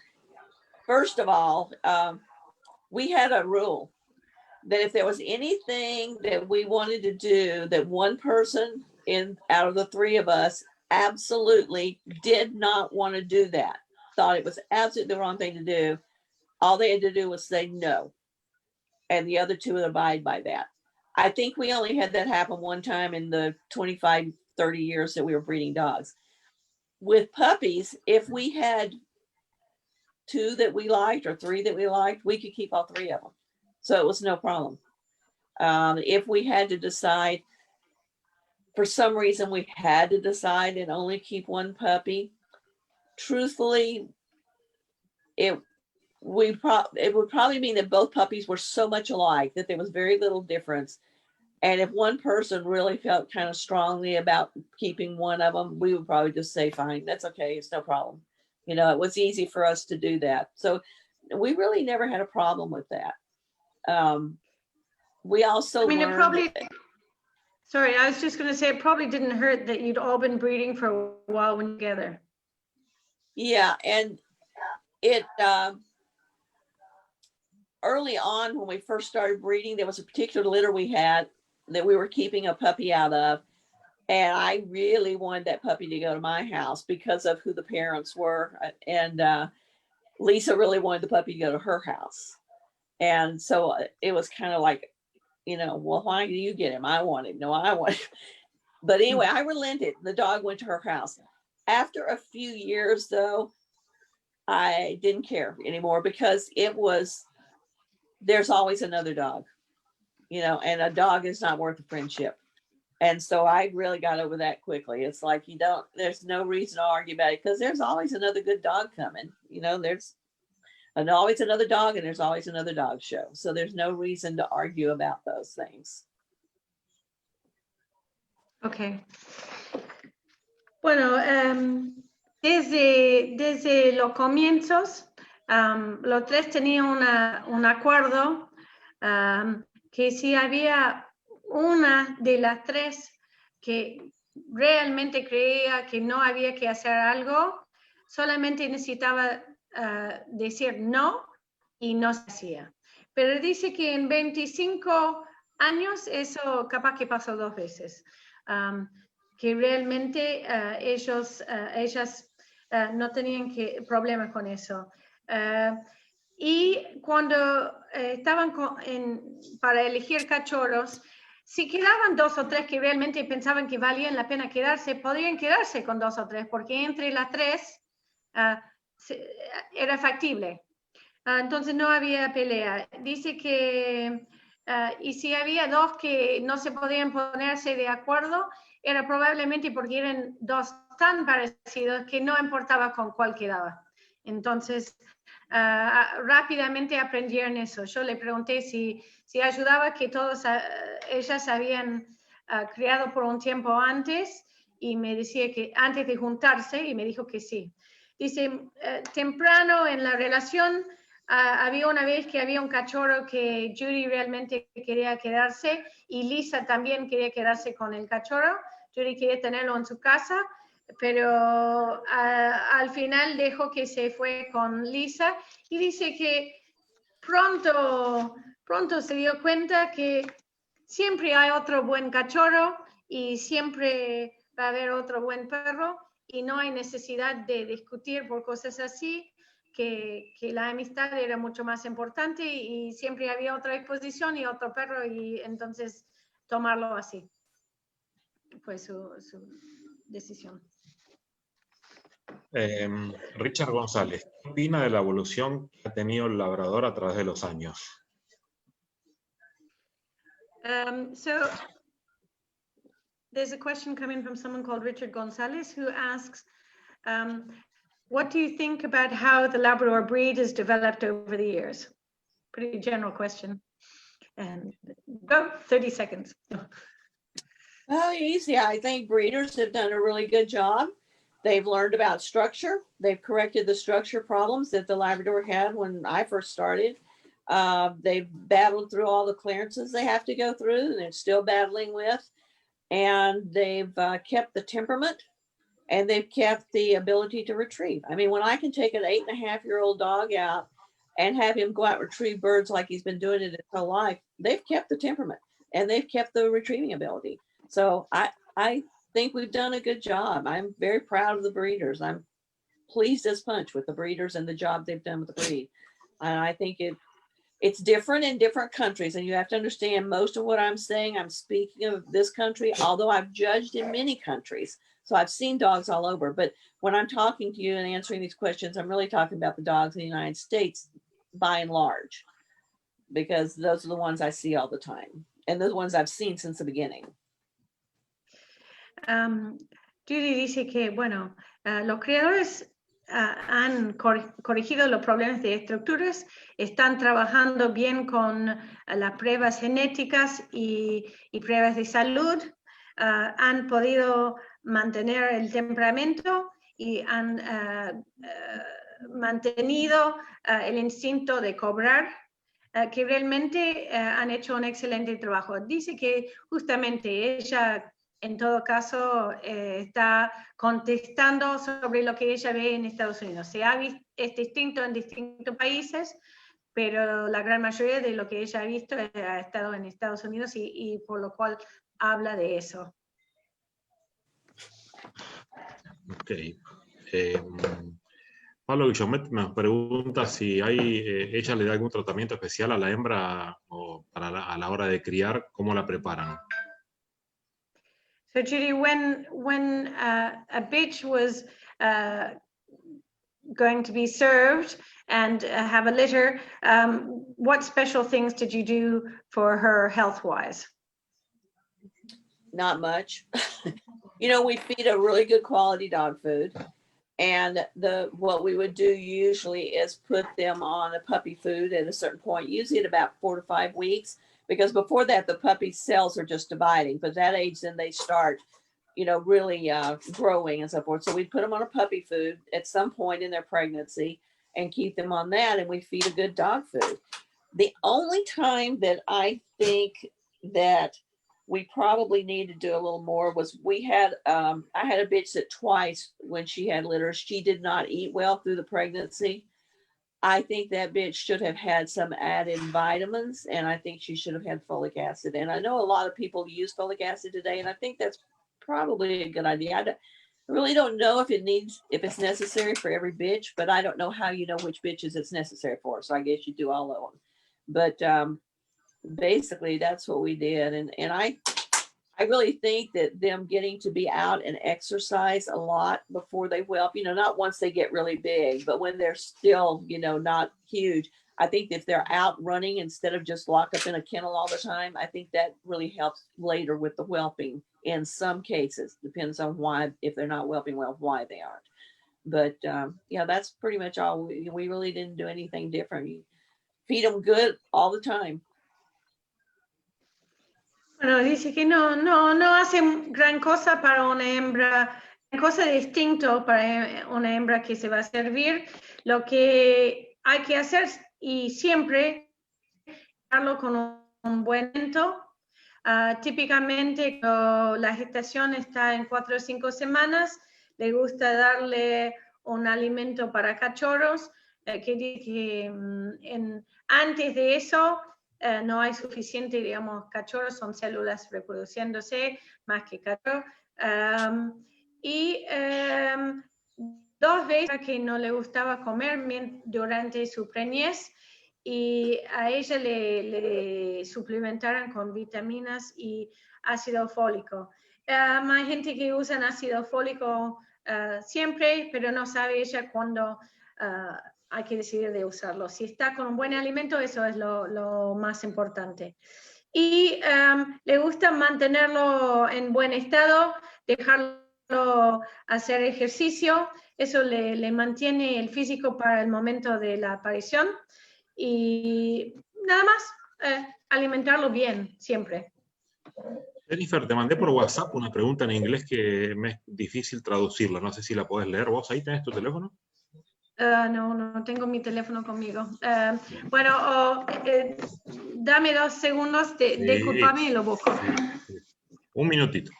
first of all, we had a rule that if there was anything that we wanted to do that one person out of the 3 of us absolutely did not want to do, that thought it was absolutely the wrong thing to do, all they had to do was say no, and the other 2 would abide by that. I think we only had that happen one time in the 25, 30 years that we were breeding dogs. With puppies, if we had 2 that we liked or 3 that we liked, we could keep all 3 of them. So it was no problem. If we had to decide, for some reason we had to decide and only keep 1 puppy, truthfully, it would probably mean that both puppies were so much alike that there was very little difference. And if one person really felt kind of strongly about keeping one of them, we would probably just say, fine, that's okay, it's no problem. You know, it was easy for us to do that. So we really never had a problem with that. We also learned, sorry, I was just going to say, it probably didn't hurt that you'd all been breeding for a while when together. Yeah, and it early on when we first started breeding, there was a particular litter we had that we were keeping a puppy out of, and I really wanted that puppy to go to my house because of who the parents were, and Lisa really wanted the puppy to go to her house. And so it was kind of like, you know, well, why do you get him? I want him. No, I want him. But anyway, I relented. The dog went to her house. After a few years, though, I didn't care anymore because there's always another dog, you know, and a dog is not worth a friendship. And so I really got over that quickly. It's like, there's no reason to argue about it because there's always another good dog coming. You know, there's always another dog and there's always another dog show. So there's no reason to argue about those things. Okay. Bueno, desde los comienzos, los tres tenían un acuerdo que si había una de las tres que realmente creía que no había que hacer algo, solamente necesitaba decir no y no se hacía. Pero dice que en 25 años eso capaz que pasó 2 veces. Que realmente ellas no tenían problemas con eso. Y cuando estaban para elegir cachorros, si quedaban 2 o 3 que realmente pensaban que valían la pena quedarse, podrían quedarse con 2 o 3, porque entre las 3 era factible. Entonces no había pelea. Dice que, y si había 2 que no se podían ponerse de acuerdo, era probablemente porque eran 2 tan parecidos que no importaba con cuál quedaba. Entonces, rápidamente aprendieron eso. Yo le pregunté si ayudaba, que todas ellas habían criado por un tiempo antes, y me decía que antes de juntarse, y me dijo que sí. Dice, temprano en la relación, había una vez que había un cachorro que Judy realmente quería quedarse, y Lisa también quería quedarse con el cachorro. Judy quería tenerlo en su casa, pero al final dejó que se fue con Lisa, y dice que pronto se dio cuenta que siempre hay otro buen cachorro y siempre va a haber otro buen perro, y no hay necesidad de discutir por cosas así, que la amistad era mucho más importante, y siempre había otra exposición y otro perro, y entonces tomarlo así fue su decisión. Richard González, ¿qué opina de la evolución que ha tenido el labrador a través de los años? So there's a question coming from someone called Richard Gonzalez, who asks, what do you think about how the Labrador breed has developed over the years? Pretty general question. And go, 30 seconds. Oh, easy. I think breeders have done a really good job. They've learned about structure. They've corrected the structure problems that the Labrador had when I first started. They've battled through all the clearances they have to go through, and they're still battling with. And they've kept the temperament, and they've kept the ability to retrieve. I mean, when I can take an 8.5-year-old dog out and have him go out and retrieve birds like he's been doing it his whole life, they've kept the temperament and they've kept the retrieving ability. So I think we've done a good job. I'm very proud of the breeders. I'm pleased as punch with the breeders and the job they've done with the breed. And I think it's different in different countries. And you have to understand, most of what I'm saying, I'm speaking of this country, although I've judged in many countries. So I've seen dogs all over. But when I'm talking to you and answering these questions, I'm really talking about the dogs in the United States by and large, because those are the ones I see all the time. And those ones I've seen since the beginning. Judy dice que, bueno, los criadores han corregido los problemas de estructuras, están trabajando bien con las pruebas genéticas y pruebas de salud, han podido mantener el temperamento y han mantenido el instinto de cobrar, que realmente han hecho un excelente trabajo. Dice que justamente ella, en todo caso, está contestando sobre lo que ella ve en Estados Unidos. Es distinto en distintos países, pero la gran mayoría de lo que ella ha visto ha estado en Estados Unidos, y por lo cual habla de eso. Ok. Pablo Guillomet nos pregunta si ella le da algún tratamiento especial a la hembra o a la hora de criar, ¿cómo la preparan? So Judy, when a bitch was going to be served and have a litter, what special things did you do for her health-wise? Not much. You know, we feed a really good quality dog food. And what we would do usually is put them on a puppy food at a certain point, usually at about 4 to 5 weeks, because before that, the puppy cells are just dividing. But that age, then they start really growing and so forth. So we put them on a puppy food at some point in their pregnancy and keep them on that, and we feed a good dog food. The only time that I think that we probably need to do a little more was I had a bitch that twice when she had litter, she did not eat well through the pregnancy. I think that bitch should have had some added vitamins, and I think she should have had folic acid. And I know a lot of people use folic acid today, and I think that's probably a good idea. I really don't know if it's necessary for every bitch, but I don't know how you know which bitches it's necessary for. So I guess you do all of them. But basically, that's what we did, and I really think that them getting to be out and exercise a lot before they whelp, not once they get really big, but when they're still, not huge. I think if they're out running instead of just locked up in a kennel all the time, I think that really helps later with the whelping in some cases. Depends on why, if they're not whelping well, why they aren't. But that's pretty much all. We really didn't do anything different. You feed them good all the time. Bueno, dice que no hace gran cosa para una hembra, cosa distinto para una hembra que se va a servir. Lo que hay que hacer y siempre darlo con un buen alimento. Típicamente la gestación está en 4 o 5 semanas, le gusta darle un alimento para cachorros, que antes de eso no hay suficiente, digamos, cachorros, son células reproduciéndose más que cachorros. Y 2 veces que no le gustaba comer durante su preñez, y a ella le suplementaron con vitaminas y ácido fólico. Hay gente que usa ácido fólico siempre, pero no sabe ella cuándo hay que decidir de usarlo. Si está con un buen alimento, eso es lo más importante. Y le gusta mantenerlo en buen estado, dejarlo hacer ejercicio, eso le mantiene el físico para el momento de la aparición. Y nada más, alimentarlo bien, siempre. Jennifer, te mandé por WhatsApp una pregunta en inglés que me es difícil traducirla. No sé si la podés leer vos. ¿Ahí tenés tu teléfono? No tengo mi teléfono conmigo. Bueno, dame 2 segundos, discúlpame y lo busco. Sí. Un minutito.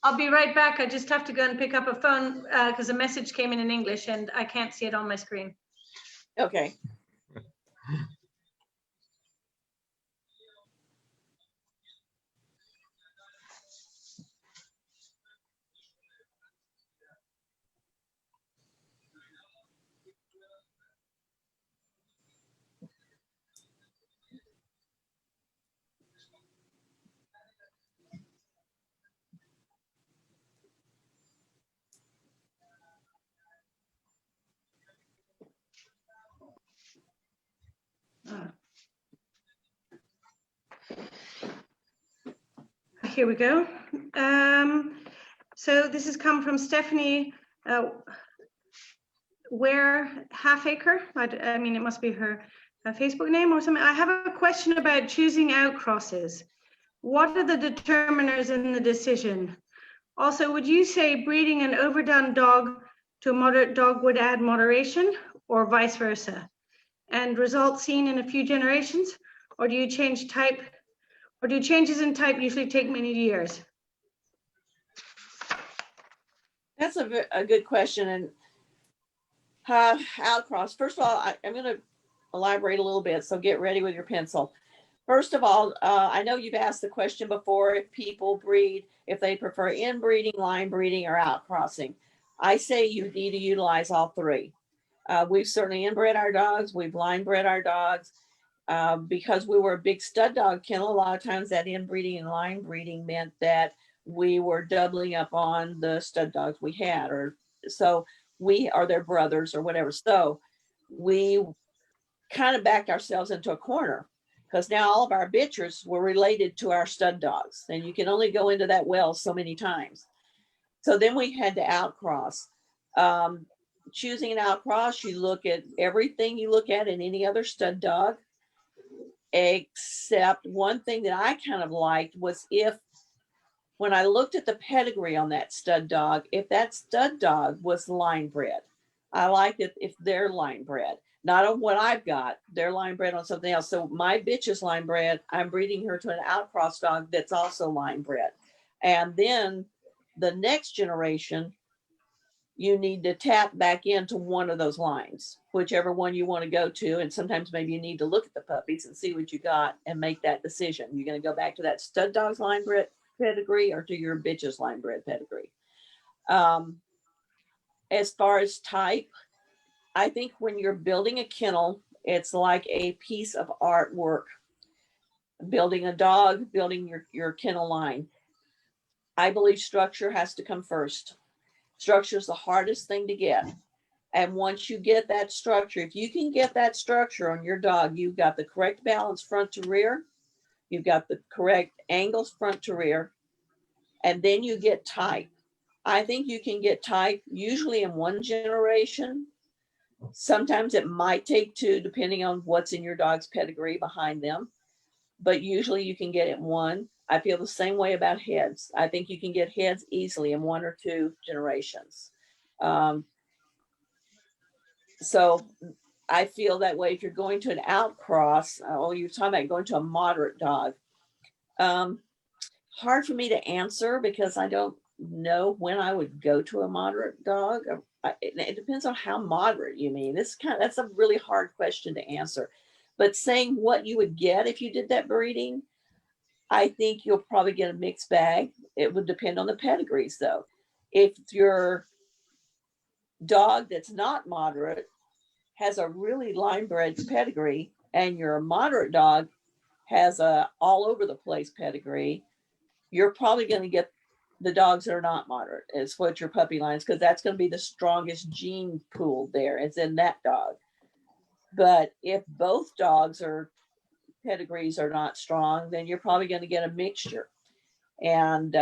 I'll be right back. I just have to go and pick up a phone because a message came in English and I can't see it on my screen. Okay. Here we go. So this has come from Stephanie Where Halfacre. I mean, it must be her Facebook name or something. I have a question about choosing out crosses. What are the determiners in the decision? Also, would you say breeding an overdone dog to a moderate dog would add moderation, or vice versa? And results seen in a few generations? Or do you change type? Or do changes in type usually take many years? That's a good question. And outcross, first of all, I'm going to elaborate a little bit, so get ready with your pencil. First of all, I know you've asked the question before if people breed, if they prefer inbreeding, line breeding, or outcrossing. I say you need to utilize all 3. We've certainly inbred our dogs, we've line bred our dogs. Because we were a big stud dog kennel, a lot of times that inbreeding and line breeding meant that we were doubling up on the stud dogs we had, or their brothers or whatever. So we kind of backed ourselves into a corner because now all of our bitchers were related to our stud dogs, and you can only go into that well so many times. So then we had to outcross. Choosing an outcross, you look at everything you look at in any other stud dog, except one thing that I kind of liked was if when I looked at the pedigree on that stud dog, if that stud dog was line bred, I like it if they're line bred. Not on what I've got, they're line bred on something else. So my bitch is line bred. I'm breeding her to an outcross dog that's also line bred. And then the next generation, you need to tap back into one of those lines, whichever one you want to go to. And sometimes maybe you need to look at the puppies and see what you got and make that decision. You're going to go back to that stud dog's line bred pedigree or to your bitch's line bred pedigree. As far as type, I think when you're building a kennel, it's like a piece of artwork. Building a dog, building your kennel line. I believe structure has to come first. Structure is the hardest thing to get. And once you get that structure, if you can get that structure on your dog, you've got the correct balance front to rear. You've got the correct angles front to rear. And then you get type. I think you can get type usually in one generation. Sometimes it might take two, depending on what's in your dog's pedigree behind them. But usually you can get it in one. I feel the same way about heads. I think you can get heads easily in one or two generations. So I feel that way. If you're going to an outcross, you're talking about going to a moderate dog. Hard for me to answer because I don't know when I would go to a moderate dog. It depends on how moderate you mean. That's a really hard question to answer. But saying what you would get if you did that breeding, I think you'll probably get a mixed bag. It would depend on the pedigrees, though. If your dog that's not moderate has a really line-bred pedigree, and your moderate dog has a all-over-the-place pedigree, you're probably going to get the dogs that are not moderate is what your puppy lines, because that's going to be the strongest gene pool there. It's in that dog. But if both dogs are pedigrees are not strong, then you're probably going to get a mixture. And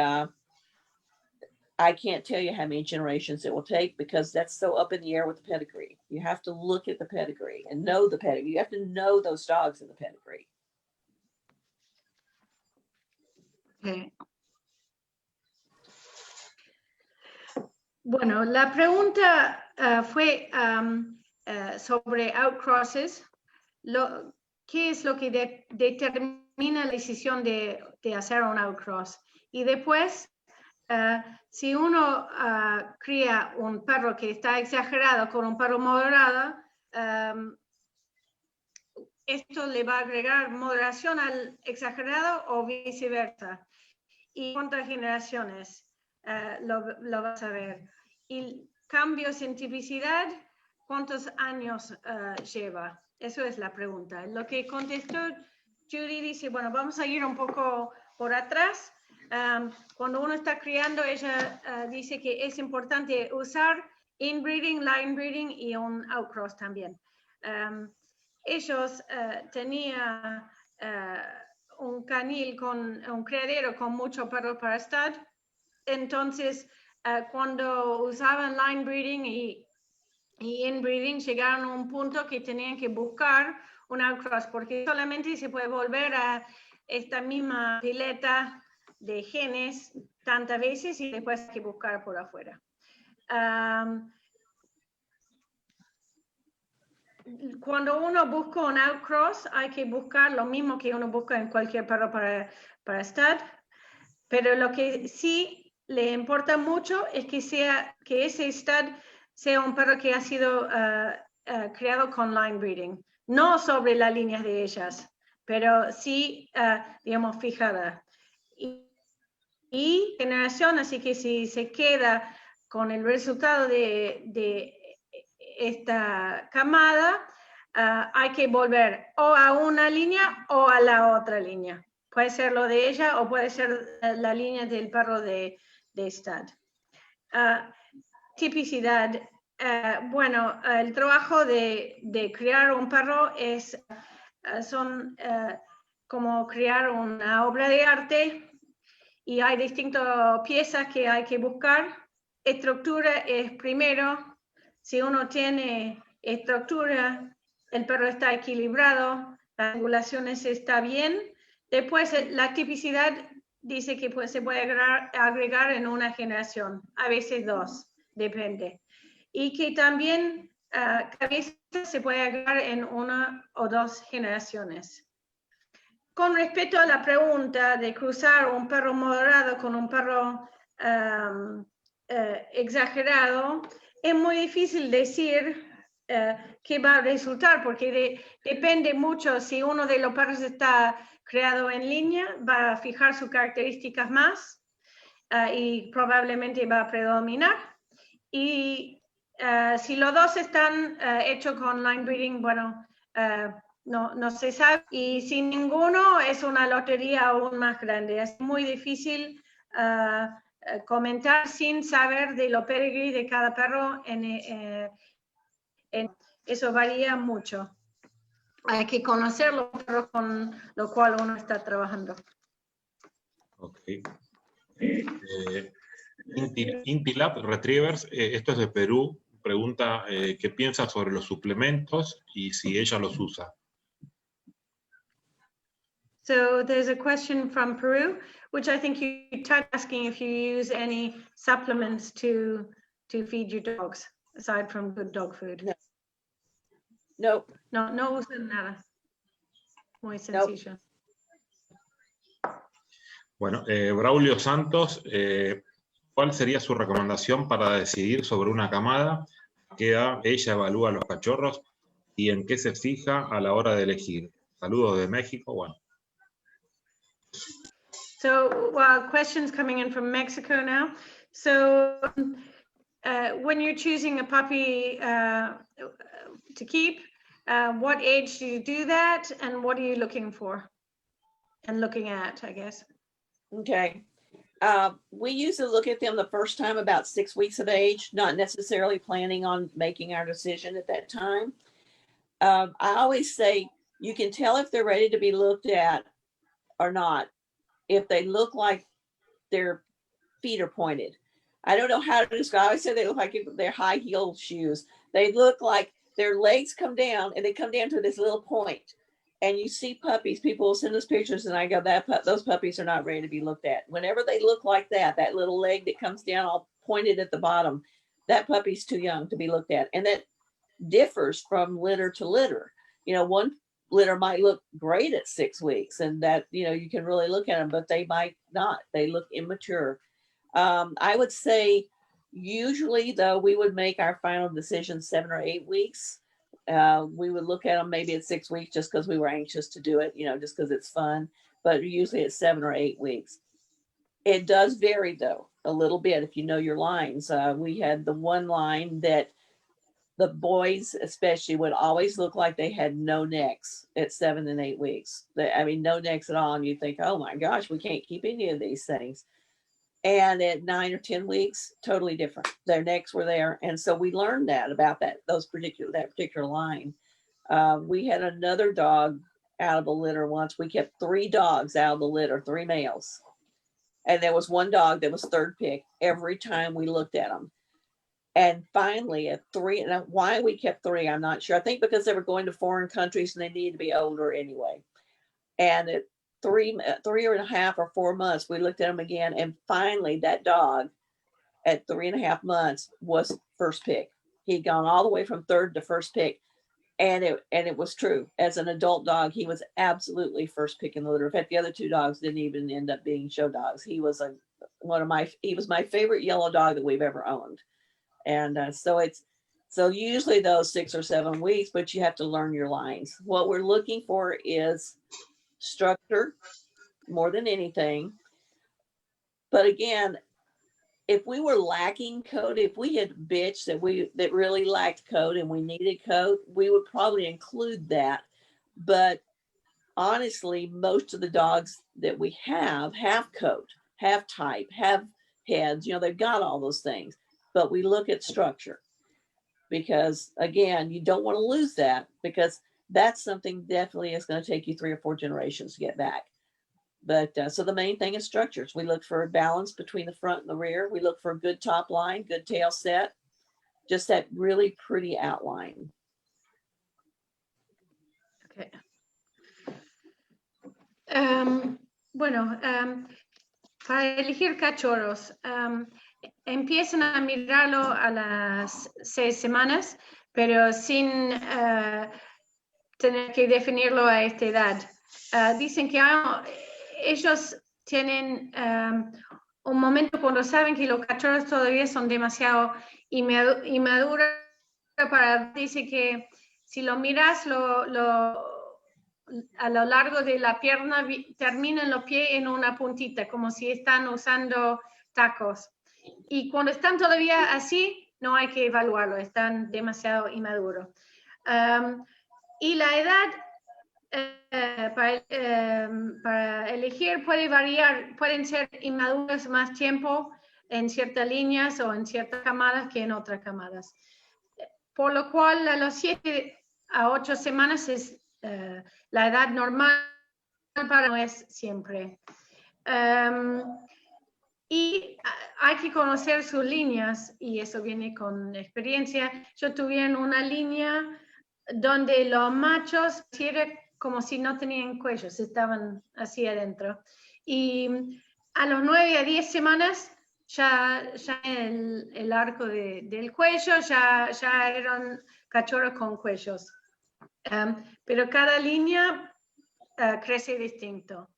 I can't tell you how many generations it will take because that's so up in the air with the pedigree. You have to look at the pedigree and know the pedigree. You have to know those dogs in the pedigree. Okay. Bueno, la pregunta fue sobre outcrosses. ¿Qué es lo que determina la decisión de hacer un outcross? Y después, si uno cría un perro que está exagerado con un perro moderado, ¿esto le va a agregar moderación al exagerado o viceversa? ¿Y cuántas generaciones lo vas a ver? Y cambios en tipicidad, ¿cuántos años lleva? Eso es la pregunta. Lo que contestó Judy dice, bueno, vamos a ir un poco por atrás. Cuando uno está criando, ella dice que es importante usar inbreeding, line breeding y un outcross también. Ellos tenían un canil con un criadero con mucho perro para stud. Entonces, cuando usaban line breeding y inbreeding, llegaron a un punto que tenían que buscar un outcross, porque solamente se puede volver a esta misma pileta de genes tantas veces y después hay que buscar por afuera. Cuando uno busca un outcross, hay que buscar lo mismo que uno busca en cualquier perro para stud, pero lo que sí le importa mucho es que ese stud sea un perro que ha sido criado con line breeding, no sobre las líneas de ellas, pero sí, digamos, fijada. Y generación, así que si se queda con el resultado de esta camada, hay que volver o a una línea o a la otra línea. Puede ser lo de ella o puede ser la línea del perro de stud. Tipicidad. Bueno, el trabajo de criar un perro son como criar una obra de arte y hay distintas piezas que hay que buscar. Estructura es primero. Si uno tiene estructura, el perro está equilibrado, las angulaciones está bien. Después, la tipicidad dice que se puede agregar en una generación, a veces 2, depende. Y que también cabeza se puede agregar en 1 o 2 generaciones. Con respecto a la pregunta de cruzar un perro moderado con un perro exagerado, es muy difícil decir qué va a resultar, porque depende mucho. Si uno de los perros está creado en línea, va a fijar sus características más y probablemente va a predominar. Y si los dos están hechos con line breeding, bueno, no se sabe. Y si ninguno, es una lotería aún más grande. Es muy difícil comentar sin saber de lo pedigrí de cada perro. Eso varía mucho. Hay que conocer los perros con los cuales uno está trabajando. Ok. Inti Lab Retrievers, esto es de Perú, pregunta qué piensa sobre los suplementos y si ella los usa. So there's a question from Peru, which I think you touched, asking if you use any supplements to feed your dogs, aside from good dog food. No. Nope. No usan nada. Muy sencillo. Nope. Bueno, Braulio Santos, ¿cuál sería su recomendación para decidir sobre una camada? ¿Qué edad ella evalúa a los cachorros y en qué se fija a la hora de elegir? Saludos de México. Bueno. So questions coming in from Mexico now. So when you're choosing a puppy to keep, what age do you do that, and what are you looking for and looking at, I guess? Okay. We usually look at them the first time about 6 weeks of age, not necessarily planning on making our decision at that time. I always say you can tell if they're ready to be looked at or not if they look like their feet are pointed. I don't know how to describe. I always say they look like they're high heel shoes. They look like their legs come down and they come down to this little point. And you see puppies, people will send us pictures and I go, those puppies are not ready to be looked at. Whenever they look like that little leg that comes down all pointed at the bottom, that puppy's too young to be looked at. And that differs from litter to litter. You know, one litter might look great at 6 weeks and that, you know, you can really look at them, but they might not. They look immature. I would say usually though, we would make our final decision 7 or 8 weeks. We would look at them maybe at 6 weeks just because we were anxious to do it, you know, just because it's fun, but usually it's 7 or 8 weeks. It does vary though, a little bit if you know your lines. We had the one line that the boys especially would always look like they had no necks at 7 and 8 weeks. I mean, no necks at all. And you think, oh my gosh, we can't keep any of these things. And at 9 or 10 weeks, totally different. Their necks were there. And so we learned that about that particular line. We had another dog out of the litter once. We kept 3 dogs out of the litter, 3 males. And there was one dog that was third pick every time we looked at them. And finally at 3, and why we kept 3, I'm not sure. I think because they were going to foreign countries and they needed to be older anyway. And at 3.5 or 4 months, we looked at them again. And finally that dog at 3.5 months was first pick. He'd gone all the way from third to first pick. And it was true. As an adult dog, he was absolutely first pick in the litter. In fact, the other 2 dogs didn't even end up being show dogs. He was my favorite yellow dog that we've ever owned. And so usually those 6 or 7 weeks, but you have to learn your lines. What we're looking for is structure more than anything. But again, if we were lacking coat, if we had bitch that really lacked coat and we needed coat, we would probably include that. But honestly, most of the dogs that we have coat, have type, have heads, you know, they've got all those things. But we look at structure because again, you don't want to lose that because that's something definitely is going to take you 3 or 4 generations to get back. But so the main thing is structures. We look for a balance between the front and the rear. We look for a good top line, good tail set, just that really pretty outline. Okay. Bueno, Para elegir cachorros, empiezan a mirarlo a las 6 semanas, pero sin tener que definirlo a esta edad. Dicen que ellos tienen un momento cuando saben que los cachorros todavía son demasiado inmaduros dice que si lo miras a lo largo de la pierna terminan los pies en una puntita, como si están usando tacos. Y cuando están todavía así, no hay que evaluarlo, están demasiado inmaduros. Y la edad para elegir puede variar, pueden ser inmaduros más tiempo en ciertas líneas o en ciertas camadas que en otras camadas. Por lo cual a los 7 a 8 semanas es la edad normal, para no es siempre. Y hay que conocer sus líneas y eso viene con experiencia. Yo tuve una línea donde los machos era como si no tenían cuellos, estaban así adentro. Y a los 9 a 10 semanas ya el arco del cuello ya eran cachorros con cuellos. Pero cada línea crece distinto.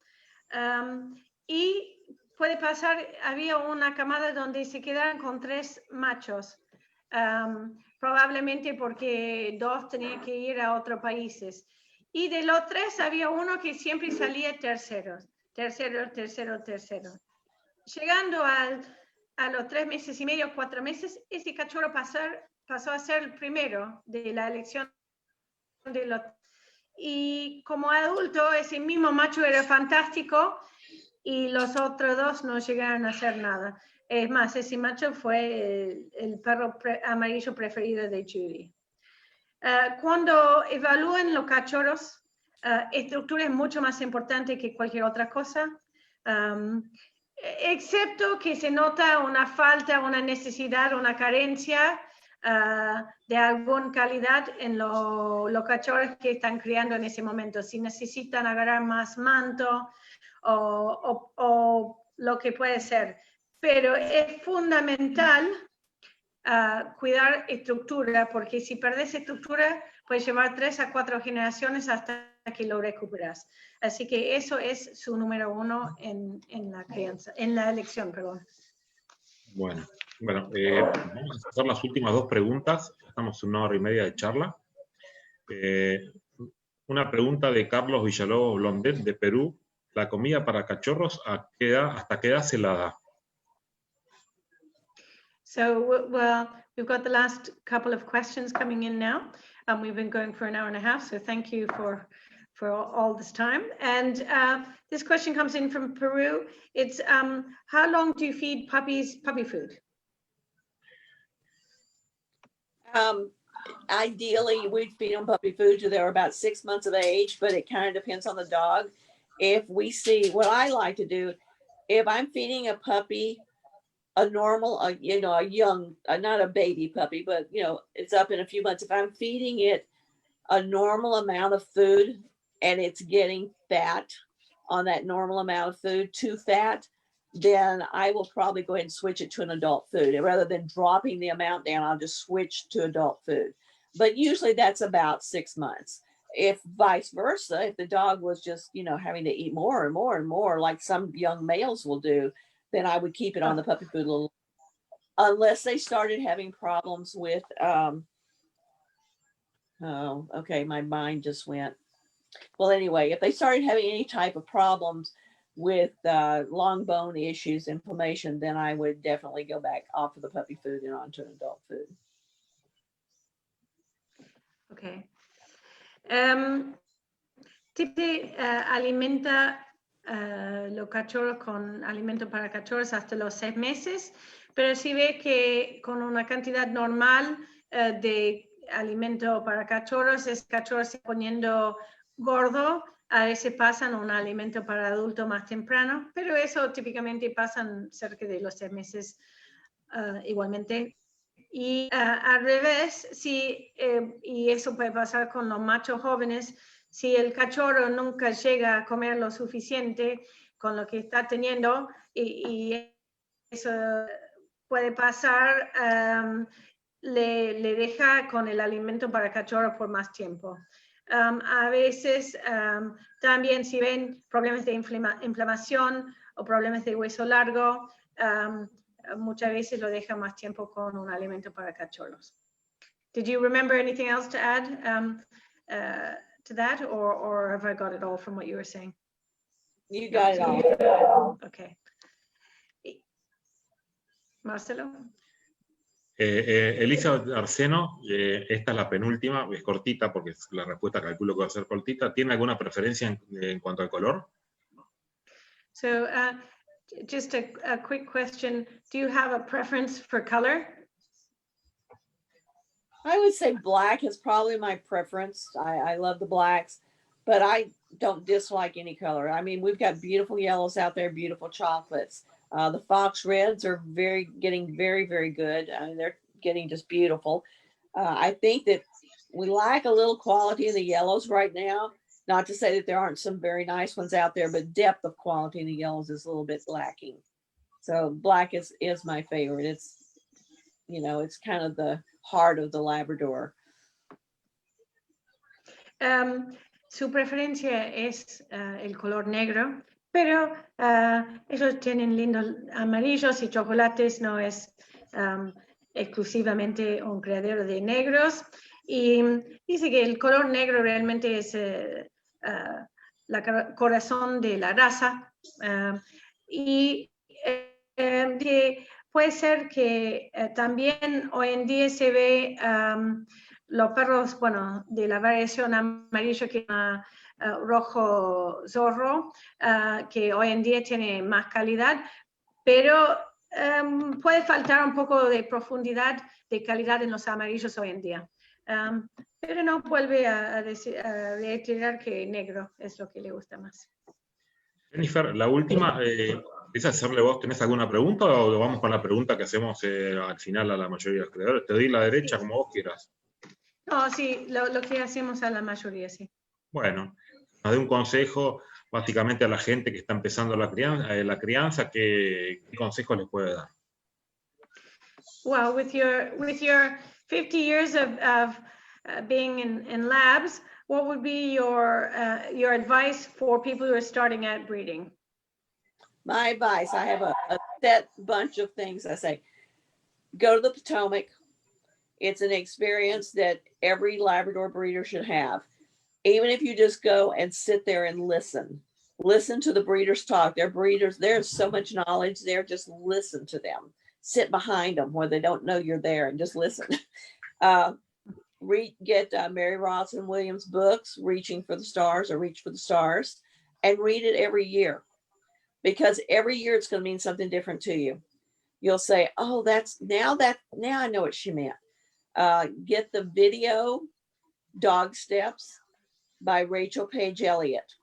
Y puede pasar, había una camada donde se quedaron con 3 machos, probablemente porque 2 tenían que ir a otros países. Y de los 3 había uno que siempre salía tercero. Llegando a los 3 meses y medio, 4 meses, este cachorro pasó a ser el primero de la elección de los. Y como adulto, ese mismo macho era fantástico y los otros 2 no llegaron a hacer nada. Es más, ese macho fue el perro amarillo preferido de Judy. Cuando evalúan los cachorros, estructura es mucho más importante que cualquier otra cosa, excepto que se nota una falta, una necesidad, una carencia de alguna calidad en los cachorros que están criando en ese momento. Si necesitan agarrar más manto o lo que puede ser. Pero es fundamental cuidar estructura, porque si perdes estructura, puedes llevar 3 a 4 generaciones hasta que lo recuperas. Así que eso es su número 1 en la crianza, en la elección, perdón. Bueno, vamos a hacer las últimas 2 preguntas. Estamos en 1 hora y media de charla. Una pregunta de Carlos Villalobos Blondet, de Perú. ¿La comida para cachorros hasta qué edad se la da? So, well, we've got the last couple of questions coming in now. We've been going for 1.5 hours, so thank you for all this time. And this question comes in from Peru. It's how long do you feed puppies puppy food? Ideally, we'd feed them puppy food till they're about 6 months of age, but it kind of depends on the dog. If we see, what I like to do, if I'm feeding a puppy a normal, a young, not a baby puppy, but it's up in a few months. If I'm feeding it a normal amount of food and it's getting fat on that normal amount of food, too fat, then I will probably go ahead and switch it to an adult food. And rather than dropping the amount down, I'll just switch to adult food. But usually that's about 6 months. If vice versa, if the dog was just, having to eat more and more and more, like some young males will do, then I would keep it on the puppy food a little, unless they started having problems with, oh, okay, my mind just went. Well, anyway, if they started having any type of problems with long bone issues, inflammation, then I would definitely go back off of the puppy food and onto an adult food. Okay. Tipe alimenta los cachorros con alimento para cachorros hasta los 6 meses, pero si ve que con una cantidad normal de alimento para cachorros, es cachorro se poniendo gordo, a veces pasan un alimento para adulto más temprano, pero eso típicamente pasan cerca de los 6 meses igualmente. Y al revés, y eso puede pasar con los machos jóvenes, si el cachorro nunca llega a comer lo suficiente con lo que está teniendo y eso puede pasar, le deja con el alimento para cachorros por más tiempo. A veces también si ven problemas de inflamación o problemas de hueso largo, muchas veces lo deja más tiempo con un alimento para cachorros. Did you remember anything else to add to that, or have I got it all from what you were saying? You got it all. Okay. Marcelo? Elizabeth Arseno, esta es la penúltima, es cortita porque la respuesta calculo que va a ser cortita. ¿Tiene alguna preferencia en cuanto al color? So just a quick question. Do you have a preference for color? I would say black is probably my preference. I love the blacks, but I don't dislike any color. I mean, we've got beautiful yellows out there, beautiful chocolates. The fox reds are getting very, very good. I mean, they're getting just beautiful. I think that we lack a little quality in the yellows right now. Not to say that there aren't some very nice ones out there, but depth of quality in the yellows is a little bit lacking. So black is my favorite. It's, you know, it's kind of the heart of the Labrador. Su preferencia es el color negro, pero ellos tienen lindos amarillos y chocolates, no es exclusivamente un criadero de negros. Y dice que el color negro realmente es el corazón de la raza. Y que puede ser que también hoy en día se ve los perros, bueno, de la variación amarillo que rojo zorro, que hoy en día tiene más calidad, pero puede faltar un poco de profundidad, de calidad en los amarillos hoy en día. Pero no vuelve a reiterar que negro es lo que le gusta más. Jennifer, la última, ¿quieres hacerle vos? ¿Tenés alguna pregunta o vamos con la pregunta que hacemos al final a la mayoría de los creadores? Te doy la derecha como vos quieras. No, sí, lo que hacemos a la mayoría, sí. Bueno, nos dé un consejo básicamente a la gente que está empezando la crianza, ¿qué consejos les puede dar? Well, with your 50 years of being in labs, what would be your advice for people who are starting out breeding? My advice, I have a set bunch of things. I say, go to the Potomac. It's an experience that every Labrador breeder should have. Even if you just go and sit there and listen to the breeders talk. They're breeders. There's so much knowledge there. Just listen to them. Sit behind them where they don't know you're there and just listen. Get Mary Rawson Williams' books, Reaching for the Stars or Reach for the Stars, and read it every year. Because every year it's going to mean something different to you. You'll say, oh, now I know what she meant. Get the video Dog Steps by Rachel Page Elliott.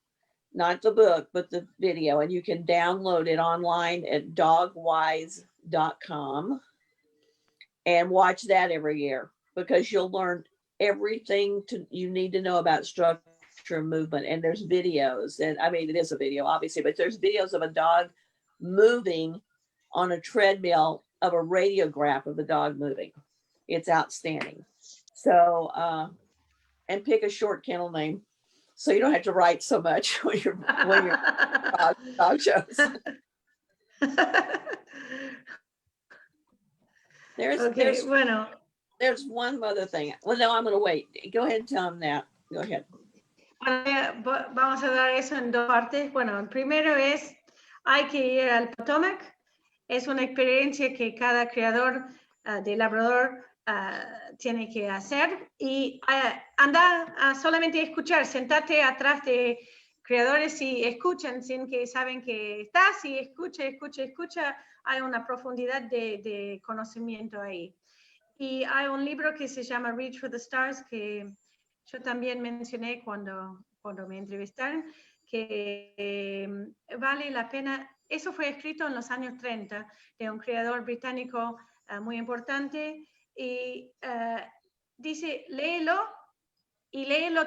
Not the book, but the video. And you can download it online at dogwise.com and watch that every year because you'll learn everything you need to know about structure and movement. And there's videos. And I mean, it is a video, obviously, but there's videos of a dog moving on a treadmill of a radiograph of the dog moving. It's outstanding. So, and pick a short kennel name so you don't have to write so much when you're dog shows. There's one other thing. Well, no, I'm going to wait. Go ahead and tell them that. Go ahead. Vamos a dar eso en dos partes. Bueno, el primero es, hay que ir al Potomac. Es una experiencia que cada criador de Labrador tiene que hacer y anda a solamente escuchar, sentate atrás de criadores y escuchan sin que saben que estás y escucha, hay una profundidad de conocimiento ahí. Y hay un libro que se llama Reach for the Stars que yo también mencioné cuando me entrevistaron, que vale la pena. Eso fue escrito en los años 30 de un criador británico muy importante y dice, léelo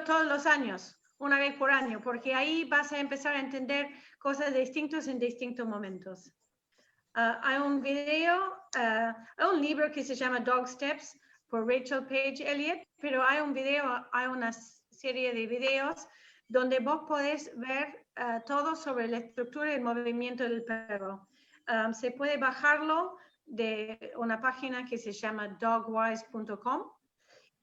todos los años, una vez por año, porque ahí vas a empezar a entender cosas distintas en distintos momentos. Hay un video, hay un libro que se llama Dog Steps por Rachel Page Elliott, pero hay un video, hay una serie de videos donde vos podés ver todo sobre la estructura y el movimiento del perro. Se puede bajarlo de una página que se llama dogwise.com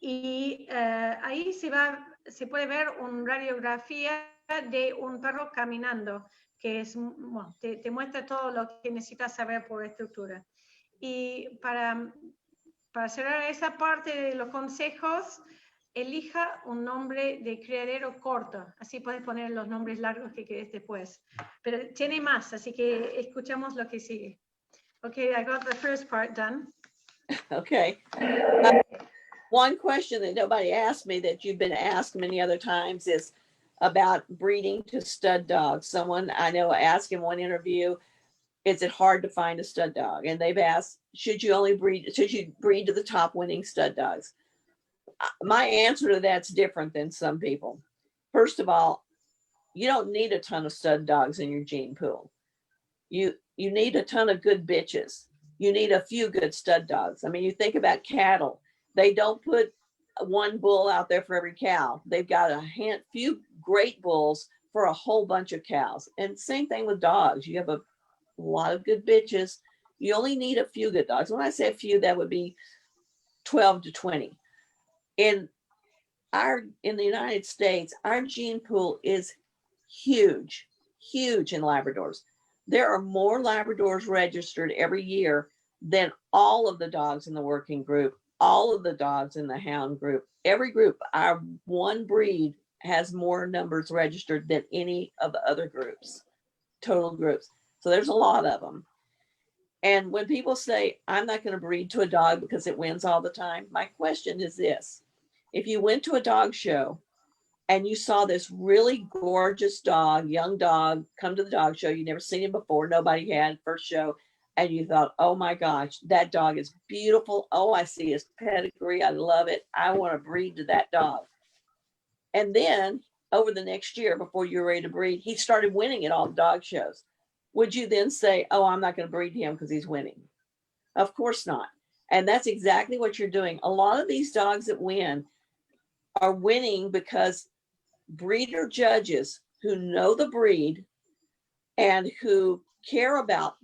y ahí se puede ver una radiografía de un perro caminando, que es, bueno, te muestra todo lo que necesitas saber por estructura. Y para cerrar esa parte de los consejos, elija un nombre de criadero corto, así puedes poner los nombres largos que querés después. Pero tiene más, así que escuchamos lo que sigue. Okay, I got the first part done. Okay. One question that nobody asked me that you've been asked many other times is about breeding to stud dogs. Someone I know asked in one interview, is it hard to find a stud dog? And they've asked, should you breed to the top winning stud dogs? My answer to that's different than some people. First of all, you don't need a ton of stud dogs in your gene pool. You need a ton of good bitches. You need a few good stud dogs. I mean, you think about cattle. They don't put one bull out there for every cow. They've got a few great bulls for a whole bunch of cows. And same thing with dogs. You have a lot of good bitches. You only need a few good dogs. When I say a few, that would be 12 to 20. In the United States, our gene pool is huge in Labradors. There are more Labradors registered every year than all of the dogs in the working group, all of the dogs in the hound group. Every group, our one breed has more numbers registered than any of the other groups, total groups. So there's a lot of them. And when people say, I'm not going to breed to a dog because it wins all the time, my question is this. If you went to a dog show and you saw this really gorgeous dog, young dog, come to the dog show, you've never seen him before, nobody had, first show, and you thought, oh my gosh, that dog is beautiful. Oh, I see his pedigree. I love it. I want to breed to that dog. And then over the next year, before you were ready to breed, he started winning at all the dog shows. Would you then say, oh, I'm not going to breed him because he's winning? Of course not. And that's exactly what you're doing. A lot of these dogs that win are winning because breeder judges who know the breed and who care about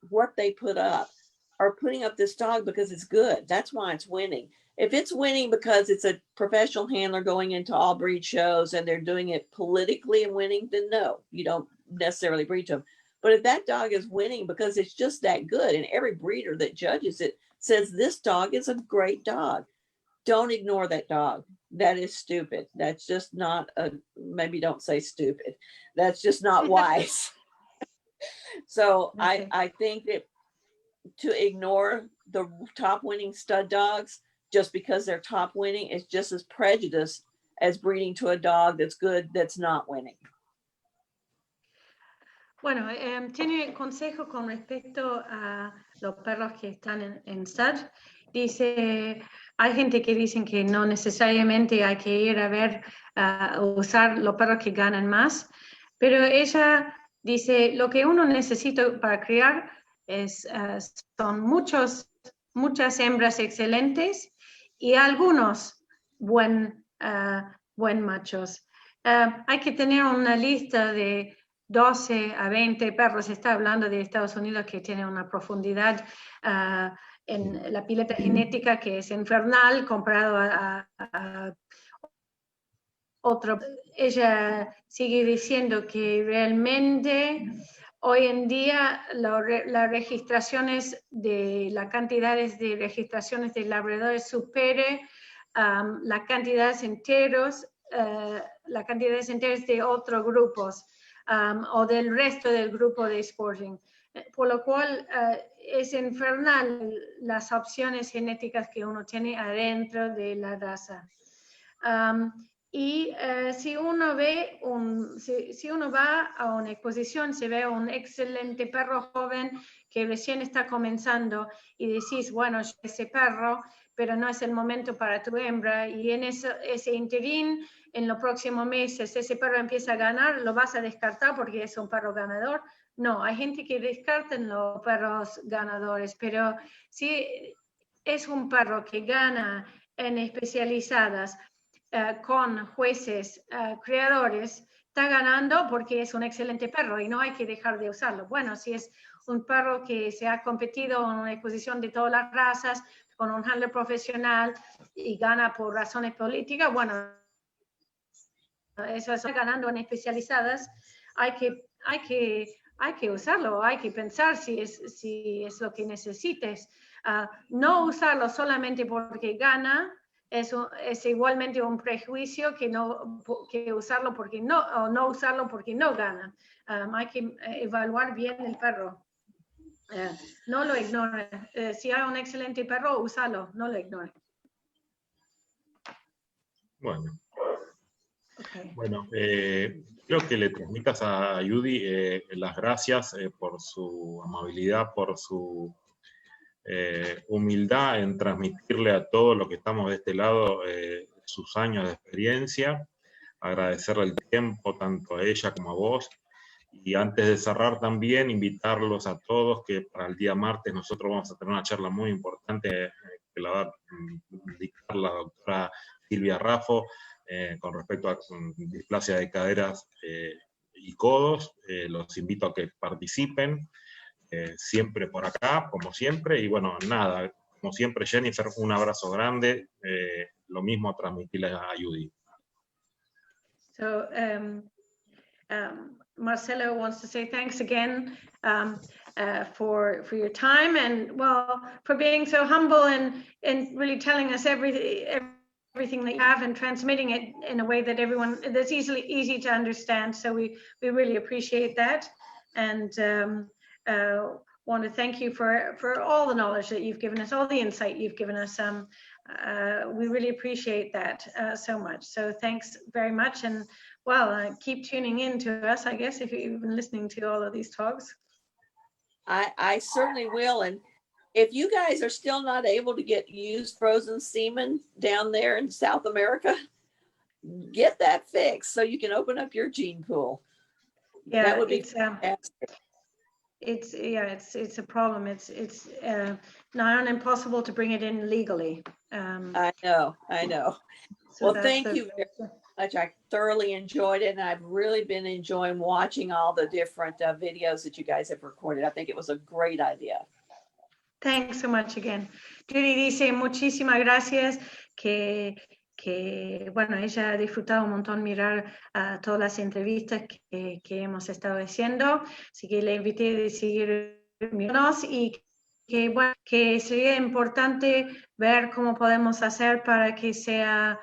what they put up are putting up this dog because it's good. That's why it's winning. If it's winning because it's a professional handler going into all breed shows and they're doing it politically and winning, then no, you don't necessarily breed to them. But if that dog is winning because it's just that good, and every breeder that judges it says this dog is a great dog, don't ignore that dog. That is stupid. That's just not maybe don't say stupid. That's just not wise. So okay. I think that to ignore the top winning stud dogs just because they're top winning is just as prejudiced as breeding to a dog that's good, that's not winning. Bueno, tiene consejo con respecto a los perros que están en stud. Dice, hay gente que dicen que no necesariamente hay que ir a ver, usar los perros que ganan más, pero ella dice, lo que uno necesita para criar son muchas hembras excelentes y algunos buen machos. Hay que tener una lista de 12 a 20 perros. Está hablando de Estados Unidos, que tiene una profundidad en la pileta genética que es infernal comparado a otro. Ella sigue diciendo que realmente hoy en día las registraciones de las cantidades de registraciones de labradores supere las cantidades enteras de otros grupos o del resto del grupo de Sporting, por lo cual es infernal las opciones genéticas que uno tiene adentro de la raza. Si uno va a una exposición, se ve un excelente perro joven que recién está comenzando y decís, bueno, ese perro, pero no es el momento para tu hembra, y en ese interín, en los próximos meses, ese perro empieza a ganar, lo vas a descartar porque es un perro ganador. No, hay gente que descartan los perros ganadores, pero si es un perro que gana en especializadas con jueces criadores, está ganando porque es un excelente perro y no hay que dejar de usarlo. Bueno, si es un perro que se ha competido en una exposición de todas las razas, con un handler profesional y gana por razones políticas, bueno, esas ganando en especializadas, hay que usarlo, hay que pensar si es lo que necesites. No usarlo solamente porque gana es igualmente un prejuicio que usarlo porque no, o no usarlo porque no gana. Hay que evaluar bien el perro. No lo ignore. Si hay un excelente perro, úsalo, no lo ignore. Bueno. Okay. Bueno, creo que le transmitas a Judy las gracias por su amabilidad, por su humildad en transmitirle a todos los que estamos de este lado sus años de experiencia, agradecerle el tiempo tanto a ella como a vos. Y antes de cerrar también, invitarlos a todos que para el día martes nosotros vamos a tener una charla muy importante que la va a dictar la doctora Silvia Raffo con respecto a displasia de caderas y codos. Los invito a que participen, siempre por acá, como siempre. Y bueno, nada, como siempre, Jennifer, un abrazo grande. Lo mismo transmitirle a Judy. So, Marcelo wants to say thanks again for your time and, well, for being so humble and really telling us everything that you have and transmitting it in a way that that's easy to understand. So we really appreciate that, and want to thank you for all the knowledge that you've given us, all the insight you've given us. We really appreciate that so much. So thanks very much, and well, keep tuning in to us, I guess, if you've been listening to all of these talks. I certainly will. And if you guys are still not able to get used frozen semen down there in South America, get that fixed so you can open up your gene pool. Yeah, that would be fantastic. It's a problem. It's not impossible to bring it in legally. I know. So well, thank you very much. I thoroughly enjoyed it, and I've really been enjoying watching all the different videos that you guys have recorded. I think it was a great idea. Thanks so much again. Judy dice muchísimas gracias, que bueno, ella ha disfrutado un montón mirar todas las entrevistas que hemos estado haciendo, así que le invité a seguir mirándonos y que, bueno, que sería importante ver cómo podemos hacer para que sea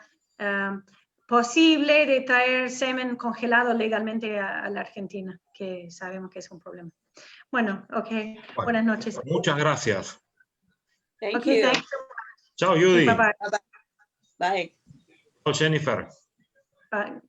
posible de traer semen congelado legalmente a la Argentina, que sabemos que es un problema. Bueno, okay. Bueno, buenas noches. Muchas gracias. Thank you. Thanks. Chao, Judy. Bye-bye. Bye. Chao, Jennifer. Bye.